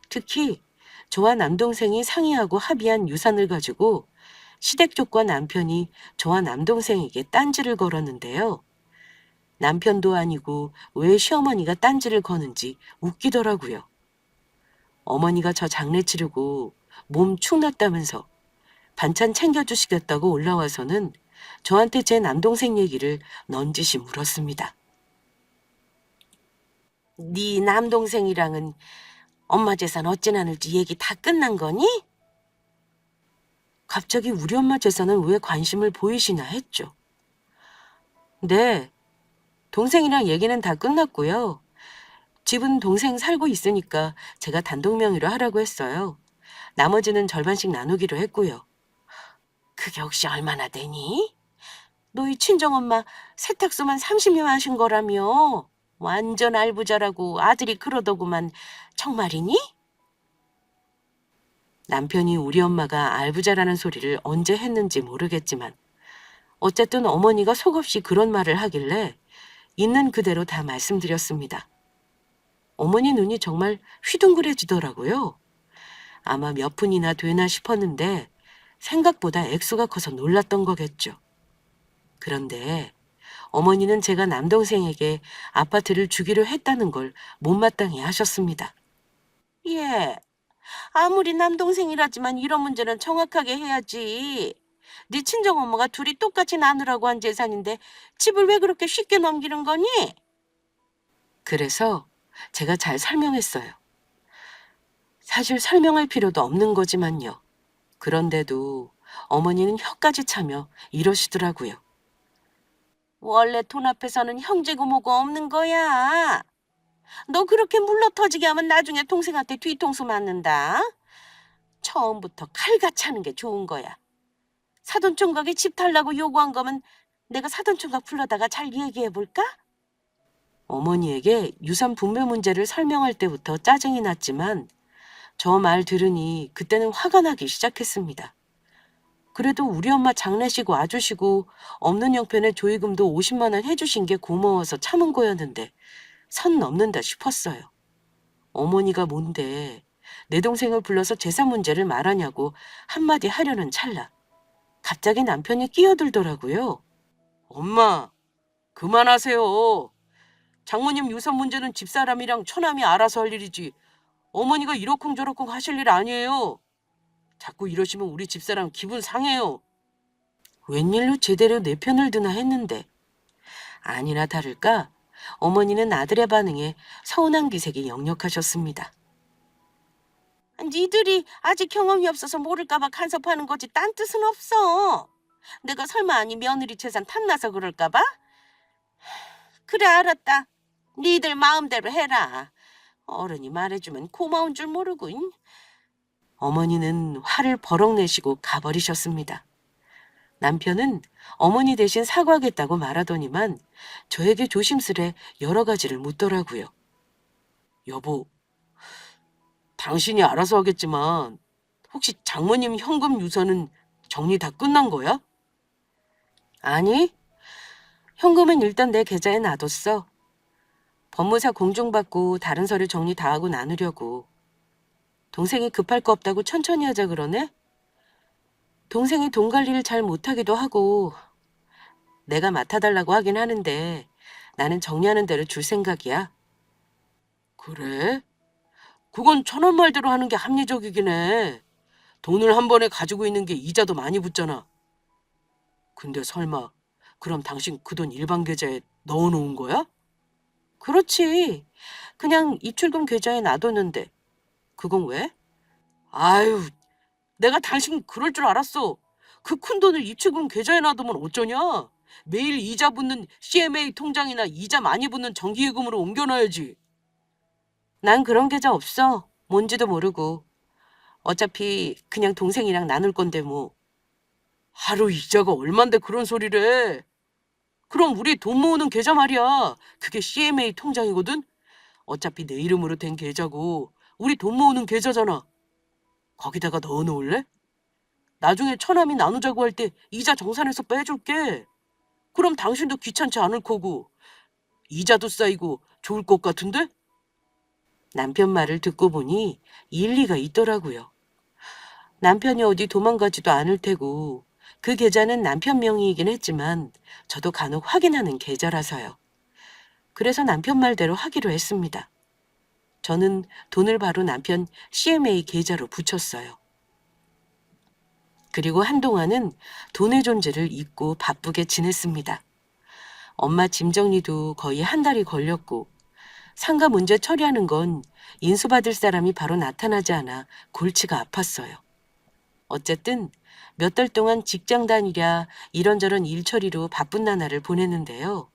특히 저와 남동생이 상의하고 합의한 유산을 가지고 시댁 쪽과 남편이 저와 남동생에게 딴지를 걸었는데요. 남편도 아니고 왜 시어머니가 딴지를 거는지 웃기더라고요. 어머니가 저 장례 치르고 몸 축 났다면서 반찬 챙겨주시겠다고 올라와서는 저한테 제 남동생 얘기를 넌지시 물었습니다. 네 남동생이랑은 엄마 재산 어찌 나눌지 얘기 다 끝난 거니? 갑자기 우리 엄마 재산은 왜 관심을 보이시나 했죠. 네, 동생이랑 얘기는 다 끝났고요. 집은 동생 살고 있으니까 제가 단독 명의로 하라고 했어요. 나머지는 절반씩 나누기로 했고요. 그게 혹시 얼마나 되니? 너희 친정엄마 세탁소만 30년 하신 거라며. 완전 알부자라고 아들이 그러더구만. 정말이니? 남편이 우리 엄마가 알부자라는 소리를 언제 했는지 모르겠지만 어쨌든 어머니가 속없이 그런 말을 하길래 있는 그대로 다 말씀드렸습니다. 어머니 눈이 정말 휘둥그레지더라고요. 아마 몇 푼이나 되나 싶었는데 생각보다 액수가 커서 놀랐던 거겠죠. 그런데 어머니는 제가 남동생에게 아파트를 주기로 했다는 걸 못마땅해 하셨습니다. 예, 아무리 남동생이라지만 이런 문제는 정확하게 해야지. 네 친정엄마가 둘이 똑같이 나누라고 한 재산인데 집을 왜 그렇게 쉽게 넘기는 거니? 그래서 제가 잘 설명했어요. 사실 설명할 필요도 없는 거지만요. 그런데도 어머니는 혀까지 차며 이러시더라고요. 원래 돈 앞에서는 형제고 뭐고 없는 거야. 너 그렇게 물러터지게 하면 나중에 동생한테 뒤통수 맞는다. 처음부터 칼같이 하는 게 좋은 거야. 사돈총각이 집 달라고 요구한 거면 내가 사돈총각 불러다가 잘 얘기해 볼까? 어머니에게 유산 분배 문제를 설명할 때부터 짜증이 났지만 저 말 들으니 그때는 화가 나기 시작했습니다. 그래도 우리 엄마 장례식 와주시고 없는 형편에 조의금도 50만 원 해주신 게 고마워서 참은 거였는데 선 넘는다 싶었어요. 어머니가 뭔데 내 동생을 불러서 재산 문제를 말하냐고 한마디 하려는 찰나 갑자기 남편이 끼어들더라고요. 엄마, 그만하세요. 장모님 유산 문제는 집사람이랑 처남이 알아서 할 일이지 어머니가 이러쿵저러쿵 하실 일 아니에요. 자꾸 이러시면 우리 집사람 기분 상해요. 웬일로 제대로 내 편을 드나 했는데 아니나 다를까 어머니는 아들의 반응에 서운한 기색이 역력하셨습니다. 니들이 아직 경험이 없어서 모를까 봐 간섭하는 거지 딴 뜻은 없어. 내가 설마 아니 며느리 재산 탐나서 그럴까 봐? 그래 알았다. 니들 마음대로 해라. 어른이 말해주면 고마운 줄 모르군. 어머니는 화를 버럭 내시고 가버리셨습니다. 남편은 어머니 대신 사과하겠다고 말하더니만 저에게 조심스레 여러 가지를 묻더라고요. 여보, 당신이 알아서 하겠지만 혹시 장모님 현금 유산은 정리 다 끝난 거야? 아니, 현금은 일단 내 계좌에 놔뒀어. 법무사 공증받고 다른 서류 정리 다 하고 나누려고. 동생이 급할 거 없다고 천천히 하자 그러네? 동생이 돈 관리를 잘 못하기도 하고 내가 맡아달라고 하긴 하는데 나는 정리하는 대로 줄 생각이야. 그래? 그건 천원 말대로 하는 게 합리적이긴 해. 돈을 한 번에 가지고 있는 게 이자도 많이 붙잖아. 근데 설마 그럼 당신 그 돈 일반 계좌에 넣어놓은 거야? 그렇지. 그냥 입출금 계좌에 놔뒀는데. 그건 왜? 아유, 내가 당신 그럴 줄 알았어. 그 큰 돈을 입출금 계좌에 놔두면 어쩌냐? 매일 이자 붙는 CMA 통장이나 이자 많이 붙는 정기예금으로 옮겨놔야지. 난 그런 계좌 없어. 뭔지도 모르고. 어차피 그냥 동생이랑 나눌 건데 뭐. 하루 이자가 얼만데 그런 소리를 해. 그럼 우리 돈 모으는 계좌 말이야. 그게 CMA 통장이거든? 어차피 내 이름으로 된 계좌고 우리 돈 모으는 계좌잖아. 거기다가 넣어놓을래? 나중에 처남이 나누자고 할 때 이자 정산해서 빼줄게. 그럼 당신도 귀찮지 않을 거고 이자도 쌓이고 좋을 것 같은데? 남편 말을 듣고 보니 일리가 있더라고요. 남편이 어디 도망가지도 않을 테고 그 계좌는 남편 명의이긴 했지만 저도 간혹 확인하는 계좌라서요. 그래서 남편 말대로 하기로 했습니다. 저는 돈을 바로 남편 CMA 계좌로 붙였어요. 그리고 한동안은 돈의 존재를 잊고 바쁘게 지냈습니다. 엄마 짐 정리도 거의 한 달이 걸렸고 상가 문제 처리하는 건 인수받을 사람이 바로 나타나지 않아 골치가 아팠어요. 어쨌든 몇 달 동안 직장 다니랴 이런저런 일 처리로 바쁜 나날을 보냈는데요.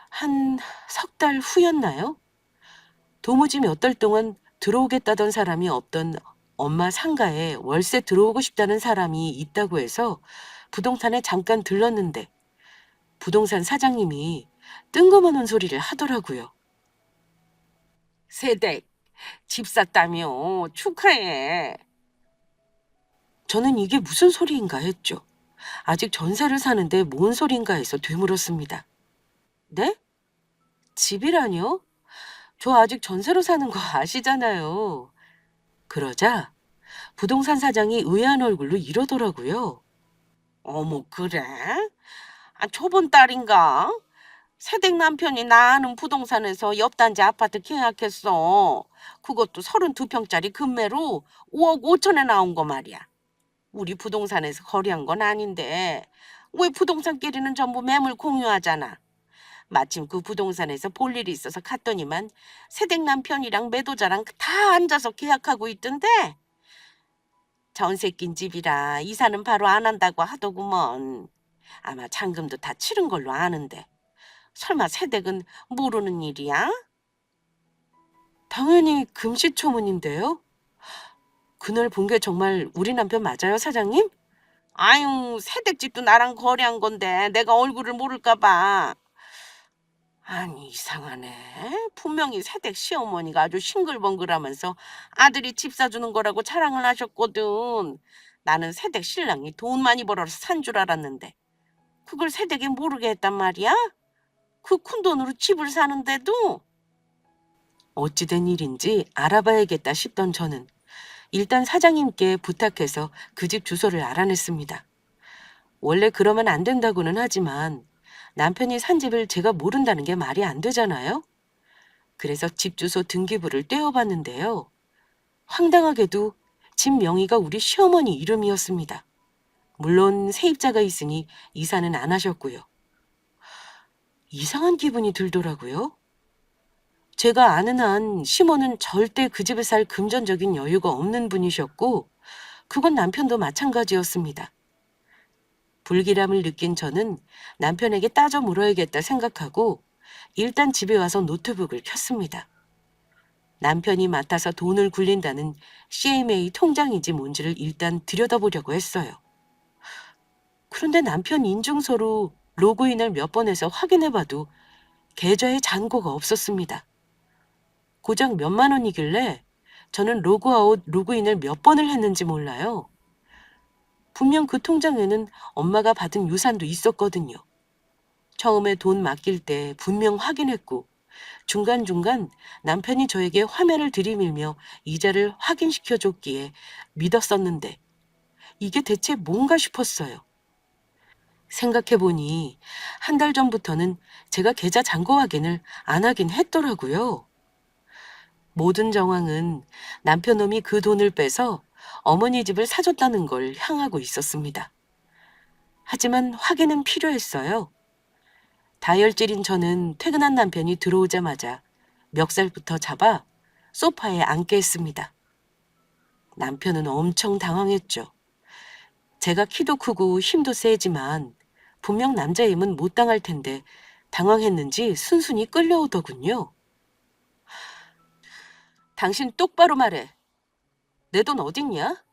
한 석 달 후였나요? 도무지 몇 달 동안 들어오겠다던 사람이 없던 엄마 상가에 월세 들어오고 싶다는 사람이 있다고 해서 부동산에 잠깐 들렀는데 부동산 사장님이 뜬금없는 소리를 하더라고요. 세댁, 집 샀다며 축하해. 저는 이게 무슨 소리인가 했죠. 아직 전세를 사는데 뭔 소린가 해서 되물었습니다. 네? 집이라뇨? 저 아직 전세로 사는 거 아시잖아요. 그러자 부동산 사장이 의아한 얼굴로 이러더라고요. 어머, 그래? 저번 달인가? 새댁 남편이 나 아는 부동산에서 옆단지 아파트 계약했어. 그것도 32평짜리 금매로 5억 5천에 나온 거 말이야. 우리 부동산에서 거래한 건 아닌데 왜 부동산끼리는 전부 매물 공유하잖아. 마침 그 부동산에서 볼 일이 있어서 갔더니만 새댁 남편이랑 매도자랑 다 앉아서 계약하고 있던데 전세 낀 집이라 이사는 바로 안 한다고 하더구먼. 아마 잔금도 다 치른 걸로 아는데 설마 새댁은 모르는 일이야? 당연히 금시초문인데요. 그날 본 게 정말 우리 남편 맞아요, 사장님? 아유, 새댁 집도 나랑 거래한 건데 내가 얼굴을 모를까 봐. 아니, 이상하네. 분명히 새댁 시어머니가 아주 싱글벙글하면서 아들이 집 사주는 거라고 자랑을 하셨거든. 나는 새댁 신랑이 돈 많이 벌어서 산 줄 알았는데 그걸 새댁이 모르게 했단 말이야? 그 큰 돈으로 집을 사는데도? 어찌된 일인지 알아봐야겠다 싶던 저는 일단 사장님께 부탁해서 그 집 주소를 알아냈습니다. 원래 그러면 안 된다고는 하지만 남편이 산 집을 제가 모른다는 게 말이 안 되잖아요. 그래서 집 주소 등기부를 떼어봤는데요. 황당하게도 집 명의가 우리 시어머니 이름이었습니다. 물론 세입자가 있으니 이사는 안 하셨고요. 이상한 기분이 들더라고요. 제가 아는 한 시모는 절대 그 집에 살 금전적인 여유가 없는 분이셨고 그건 남편도 마찬가지였습니다. 불길함을 느낀 저는 남편에게 따져 물어야겠다 생각하고 일단 집에 와서 노트북을 켰습니다. 남편이 맡아서 돈을 굴린다는 CMA 통장인지 뭔지를 일단 들여다보려고 했어요. 그런데 남편 인증서로 로그인을 몇 번 해서 확인해봐도 계좌에 잔고가 없었습니다. 고작 몇만 원이길래 저는 로그아웃, 로그인을 몇 번을 했는지 몰라요. 분명 그 통장에는 엄마가 받은 유산도 있었거든요. 처음에 돈 맡길 때 분명 확인했고 중간중간 남편이 저에게 화면을 들이밀며 이자를 확인시켜줬기에 믿었었는데 이게 대체 뭔가 싶었어요. 생각해보니 한 달 전부터는 제가 계좌 잔고 확인을 안 하긴 했더라고요. 모든 정황은 남편 놈이 그 돈을 빼서 어머니 집을 사줬다는 걸 향하고 있었습니다. 하지만 확인은 필요했어요. 다혈질인 저는 퇴근한 남편이 들어오자마자 멱살부터 잡아 소파에 앉게 했습니다. 남편은 엄청 당황했죠. 제가 키도 크고 힘도 세지만 분명 남자 힘은 못 당할 텐데 당황했는지 순순히 끌려오더군요. 당신 똑바로 말해. 내 돈 어딨냐?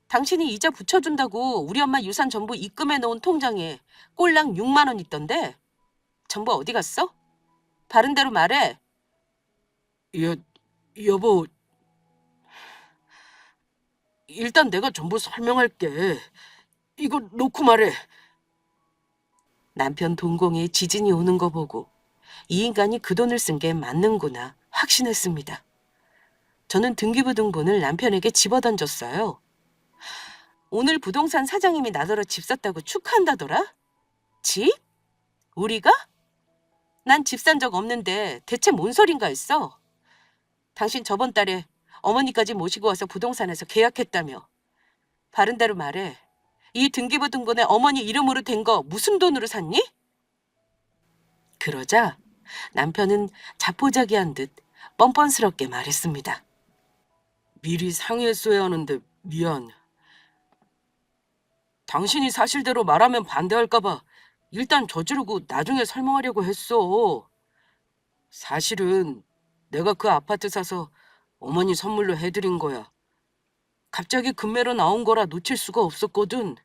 당신이 이자 붙여준다고 우리 엄마 유산 전부 입금해 놓은 통장에 꼴랑 6만 원 있던데 전부 어디 갔어? 바른 대로 말해. 여보, 일단 내가 전부 설명할게. 이거 놓고 말해. 남편 동공에 지진이 오는 거 보고 이 인간이 그 돈을 쓴 게 맞는구나 확신했습니다. 저는 등기부 등본을 남편에게 집어던졌어요. 오늘 부동산 사장님이 나더러 집 샀다고 축하한다더라? 집? 우리가? 난 집 산 적 없는데 대체 뭔 소린가 했어. 당신 저번 달에 어머니까지 모시고 와서 부동산에서 계약했다며. 바른 대로 말해. 이 등기부 등본에 어머니 이름으로 된 거 무슨 돈으로 샀니? 그러자 남편은 자포자기한 듯 뻔뻔스럽게 말했습니다. 미리 상의했어야 하는데 미안. 당신이 사실대로 말하면 반대할까봐 일단 저지르고 나중에 설명하려고 했어. 사실은 내가 그 아파트 사서 어머니 선물로 해드린 거야. 갑자기 금매로 나온 거라 놓칠 수가 없었거든.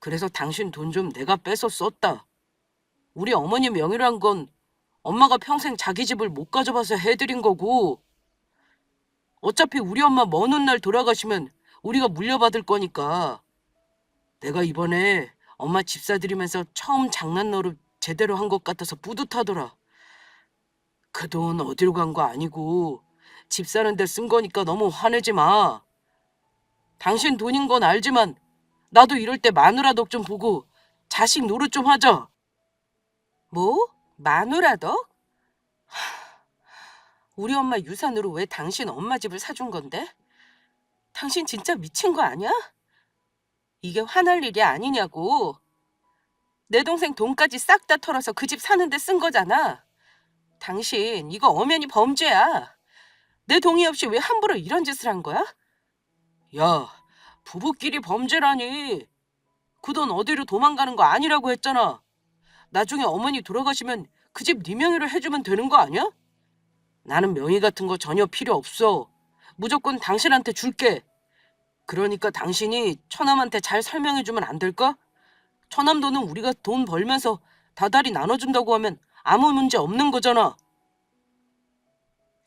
그래서 당신 돈 좀 내가 빼서 썼다. 우리 어머니 명의로 한 건 엄마가 평생 자기 집을 못 가져봐서 해드린 거고, 어차피 우리 엄마 먼 훗날 돌아가시면 우리가 물려받을 거니까. 내가 이번에 엄마 집 사드리면서 처음 장난 노릇 제대로 한 것 같아서 뿌듯하더라. 그 돈 어디로 간 거 아니고 집 사는데 쓴 거니까 너무 화내지 마. 당신 돈인 건 알지만 나도 이럴 때 마누라 덕 좀 보고 자식 노릇 좀 하자. 뭐? 마누라 덕? 우리 엄마 유산으로 왜 당신 엄마 집을 사준 건데? 당신 진짜 미친 거 아니야? 이게 화날 일이 아니냐고. 내 동생 돈까지 싹 다 털어서 그 집 사는데 쓴 거잖아. 당신 이거 엄연히 범죄야. 내 동의 없이 왜 함부로 이런 짓을 한 거야? 야, 부부끼리 범죄라니. 그 돈 어디로 도망가는 거 아니라고 했잖아. 나중에 어머니 돌아가시면 그 집 네 명의로 해주면 되는 거 아니야? 나는 명의 같은 거 전혀 필요 없어. 무조건 당신한테 줄게. 그러니까 당신이 처남한테 잘 설명해주면 안 될까? 처남 돈은 우리가 돈 벌면서 다달이 나눠준다고 하면 아무 문제 없는 거잖아.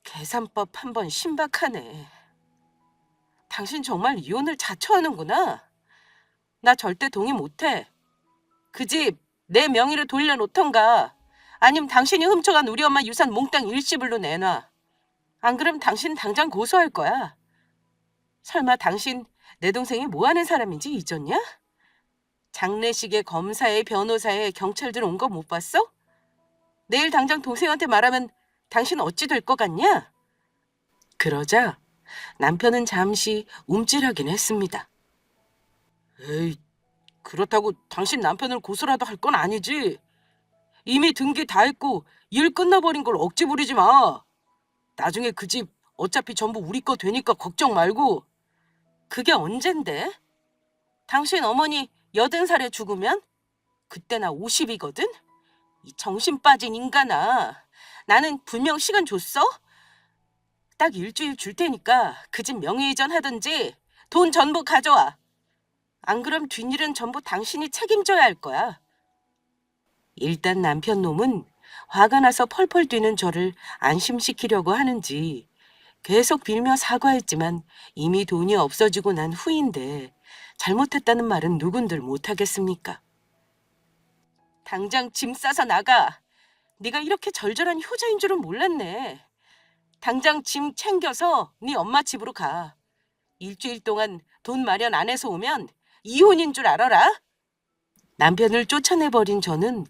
계산법 한번 신박하네. 당신 정말 이혼을 자처하는구나. 나 절대 동의 못해. 그 집 내 명의로 돌려놓던가 아니면 당신이 훔쳐간 우리 엄마 유산 몽땅 일시불로 내놔. 안 그럼 당신 당장 고소할 거야. 설마 당신 내 동생이 뭐 하는 사람인지 잊었냐? 장례식에 검사에 변호사에 경찰들 온 거 못 봤어? 내일 당장 동생한테 말하면 당신 어찌 될 것 같냐? 그러자 남편은 잠시 움찔하긴 했습니다. 에이, 그렇다고 당신 남편을 고소라도 할 건 아니지. 이미 등기 다 했고 일 끝나버린 걸 억지 부리지 마. 나중에 그 집 어차피 전부 우리 거 되니까 걱정 말고. 그게 언젠데? 당신 어머니 80살에 죽으면? 그때 나 50이거든? 이 정신 빠진 인간아. 나는 분명 시간 줬어? 딱 일주일 줄 테니까 그 집 명의이전 하든지 돈 전부 가져와. 안 그럼 뒷일은 전부 당신이 책임져야 할 거야. 일단 남편 놈은 화가 나서 펄펄 뛰는 저를 안심시키려고 하는지 계속 빌며 사과했지만 이미 돈이 없어지고 난 후인데 잘못했다는 말은 누군들 못하겠습니까? 당장 짐 싸서 나가. 네가 이렇게 절절한 효자인 줄은 몰랐네. 당장 짐 챙겨서 네 엄마 집으로 가. 일주일 동안 돈 마련 안 해서 오면 이혼인 줄 알아라. 남편을 쫓아내버린 저는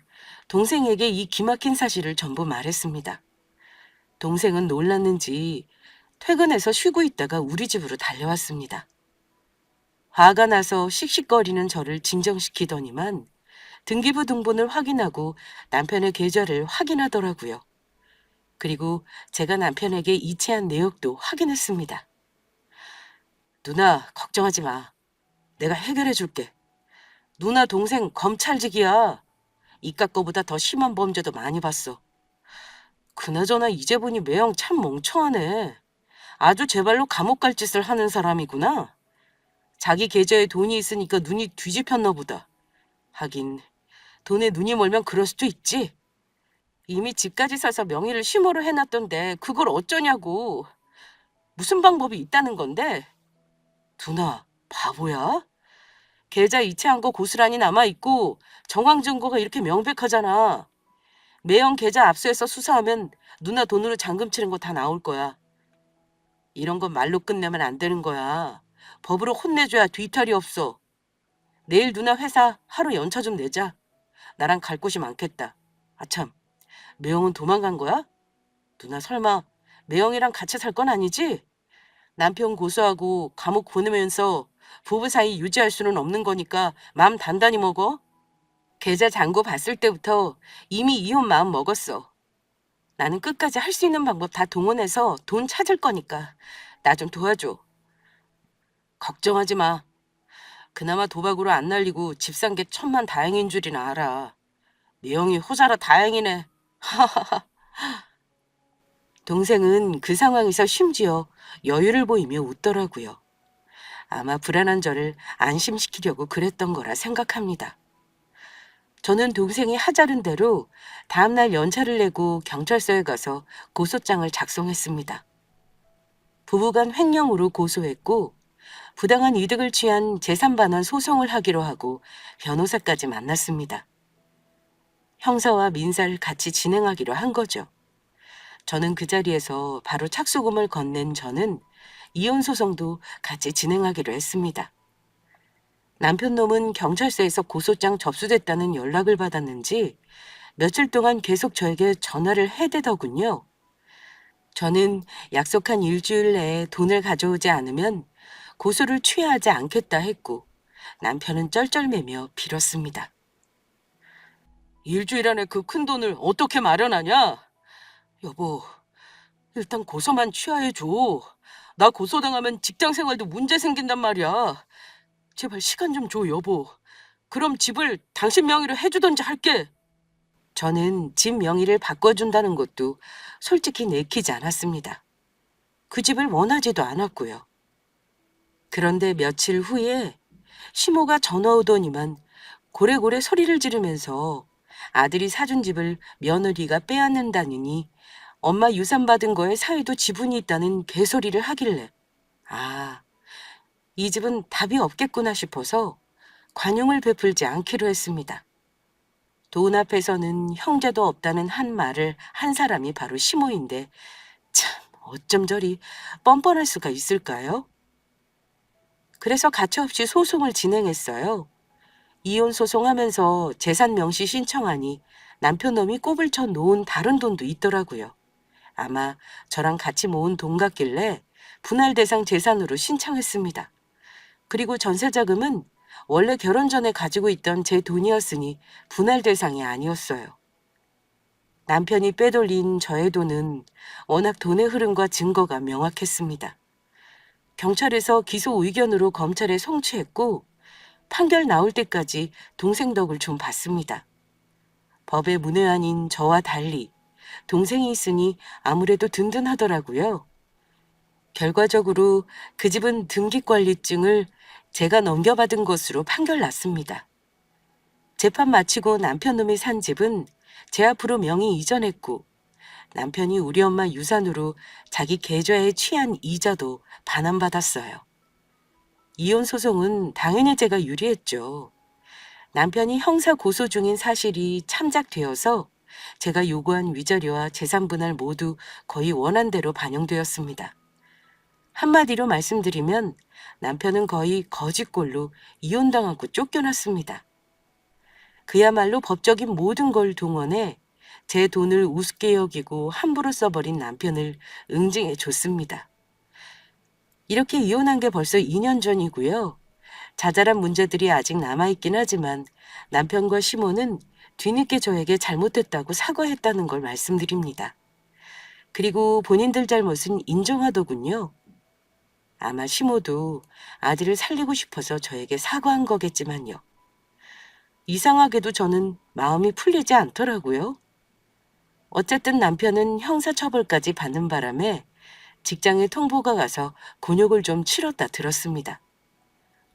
동생에게 이 기막힌 사실을 전부 말했습니다. 동생은 놀랐는지 퇴근해서 쉬고 있다가 우리 집으로 달려왔습니다. 화가 나서 씩씩거리는 저를 진정시키더니만 등기부 등본을 확인하고 남편의 계좌를 확인하더라고요. 그리고 제가 남편에게 이체한 내역도 확인했습니다. 누나, 걱정하지 마. 내가 해결해 줄게. 누나 동생 검찰직이야. 이깟 거보다 더 심한 범죄도 많이 봤어. 그나저나 이제 보니 매형 참 멍청하네. 아주 제발로 감옥 갈 짓을 하는 사람이구나. 자기 계좌에 돈이 있으니까 눈이 뒤집혔나 보다. 하긴 돈에 눈이 멀면 그럴 수도 있지. 이미 집까지 사서 명의를 심호로 해놨던데 그걸 어쩌냐고. 무슨 방법이 있다는 건데. 누나, 바보야? 계좌 이체한 거 고스란히 남아있고 정황 증거가 이렇게 명백하잖아. 매형 계좌 압수해서 수사하면 누나 돈으로 잔금 치는 거 다 나올 거야. 이런 건 말로 끝내면 안 되는 거야. 법으로 혼내줘야 뒤탈이 없어. 내일 누나 회사 하루 연차 좀 내자. 나랑 갈 곳이 많겠다. 아참, 매형은 도망간 거야? 누나 설마 매형이랑 같이 살 건 아니지? 남편 고소하고 감옥 보내면서 부부 사이 유지할 수는 없는 거니까 마음 단단히 먹어. 계좌 잔고 봤을 때부터 이미 이혼 마음 먹었어. 나는 끝까지 할 수 있는 방법 다 동원해서 돈 찾을 거니까 나 좀 도와줘. 걱정하지 마. 그나마 도박으로 안 날리고 집 산 게 천만 다행인 줄이나 알아. 매형이 호사라 다행이네. 동생은 그 상황에서 심지어 여유를 보이며 웃더라고요. 아마 불안한 저를 안심시키려고 그랬던 거라 생각합니다. 저는 동생이 하자른 대로 다음날 연차를 내고 경찰서에 가서 고소장을 작성했습니다. 부부간 횡령으로 고소했고 부당한 이득을 취한 재산반환 소송을 하기로 하고 변호사까지 만났습니다. 형사와 민사를 같이 진행하기로 한 거죠. 저는 그 자리에서 바로 착수금을 건넨 저는 이혼 소송도 같이 진행하기로 했습니다. 남편 놈은 경찰서에서 고소장 접수됐다는 연락을 받았는지 며칠 동안 계속 저에게 전화를 해대더군요. 저는 약속한 일주일 내에 돈을 가져오지 않으면 고소를 취하하지 않겠다 했고 남편은 쩔쩔매며 빌었습니다. 일주일 안에 그 큰 돈을 어떻게 마련하냐? 여보, 일단 고소만 취하해줘. 나 고소당하면 직장 생활도 문제 생긴단 말이야. 제발 시간 좀 줘, 여보. 그럼 집을 당신 명의로 해주던지 할게. 저는 집 명의를 바꿔준다는 것도 솔직히 내키지 않았습니다. 그 집을 원하지도 않았고요. 그런데 며칠 후에 시모가 전화 오더니만 고래고래 소리를 지르면서 아들이 사준 집을 며느리가 빼앗는다느니 엄마 유산 받은 거에 사위도 지분이 있다는 개소리를 하길래 아, 이 집은 답이 없겠구나 싶어서 관용을 베풀지 않기로 했습니다. 돈 앞에서는 형제도 없다는 한 말을 한 사람이 바로 시모인데 참 어쩜 저리 뻔뻔할 수가 있을까요? 그래서 가차없이 소송을 진행했어요. 이혼 소송하면서 재산 명시 신청하니 남편 놈이 꼽을 쳐 놓은 다른 돈도 있더라고요. 아마 저랑 같이 모은 돈 같길래 분할 대상 재산으로 신청했습니다. 그리고 전세자금은 원래 결혼 전에 가지고 있던 제 돈이었으니 분할 대상이 아니었어요. 남편이 빼돌린 저의 돈은 워낙 돈의 흐름과 증거가 명확했습니다. 경찰에서 기소 의견으로 검찰에 송치했고 판결 나올 때까지 동생 덕을 좀 봤습니다. 법의 문외한인 저와 달리 동생이 있으니 아무래도 든든하더라고요. 결과적으로 그 집은 등기관리증을 제가 넘겨받은 것으로 판결 났습니다. 재판 마치고 남편 놈이 산 집은 제 앞으로 명의 이전했고 남편이 우리 엄마 유산으로 자기 계좌에 취한 이자도 반환받았어요. 이혼 소송은 당연히 제가 유리했죠. 남편이 형사 고소 중인 사실이 참작되어서 제가 요구한 위자료와 재산 분할 모두 거의 원한대로 반영되었습니다. 한마디로 말씀드리면 남편은 거의 거지꼴로 이혼당하고 쫓겨났습니다. 그야말로 법적인 모든 걸 동원해 제 돈을 우습게 여기고 함부로 써버린 남편을 응징해 줬습니다. 이렇게 이혼한 게 벌써 2년 전이고요. 자잘한 문제들이 아직 남아있긴 하지만 남편과 시모는 뒤늦게 저에게 잘못됐다고 사과했다는 걸 말씀드립니다. 그리고 본인들 잘못은 인정하더군요. 아마 시모도 아들을 살리고 싶어서 저에게 사과한 거겠지만요. 이상하게도 저는 마음이 풀리지 않더라고요. 어쨌든 남편은 형사처벌까지 받는 바람에 직장에 통보가 가서 곤욕을 좀 치렀다 들었습니다.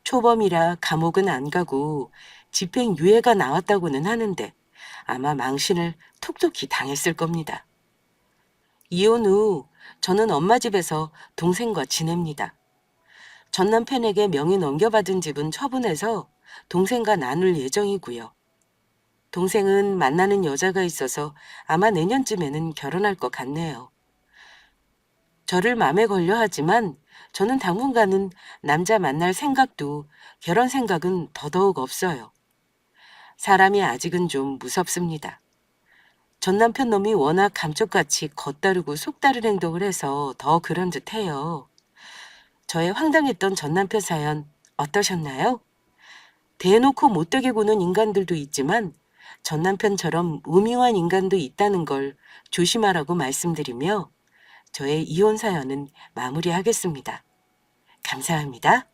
초범이라 감옥은 안 가고 집행유예가 나왔다고는 하는데 아마 망신을 톡톡히 당했을 겁니다. 이혼 후 저는 엄마 집에서 동생과 지냅니다. 전 남편에게 명의 넘겨받은 집은 처분해서 동생과 나눌 예정이고요. 동생은 만나는 여자가 있어서 아마 내년쯤에는 결혼할 것 같네요. 저를 맘에 걸려 하지만 저는 당분간은 남자 만날 생각도 결혼 생각은 더더욱 없어요. 사람이 아직은 좀 무섭습니다. 전 남편 놈이 워낙 감쪽같이 겉다르고 속다른 행동을 해서 더 그런 듯해요. 저의 황당했던 전 남편 사연 어떠셨나요? 대놓고 못되게 구는 인간들도 있지만 전 남편처럼 우밍한 인간도 있다는 걸 조심하라고 말씀드리며 저의 이혼 사연은 마무리하겠습니다. 감사합니다.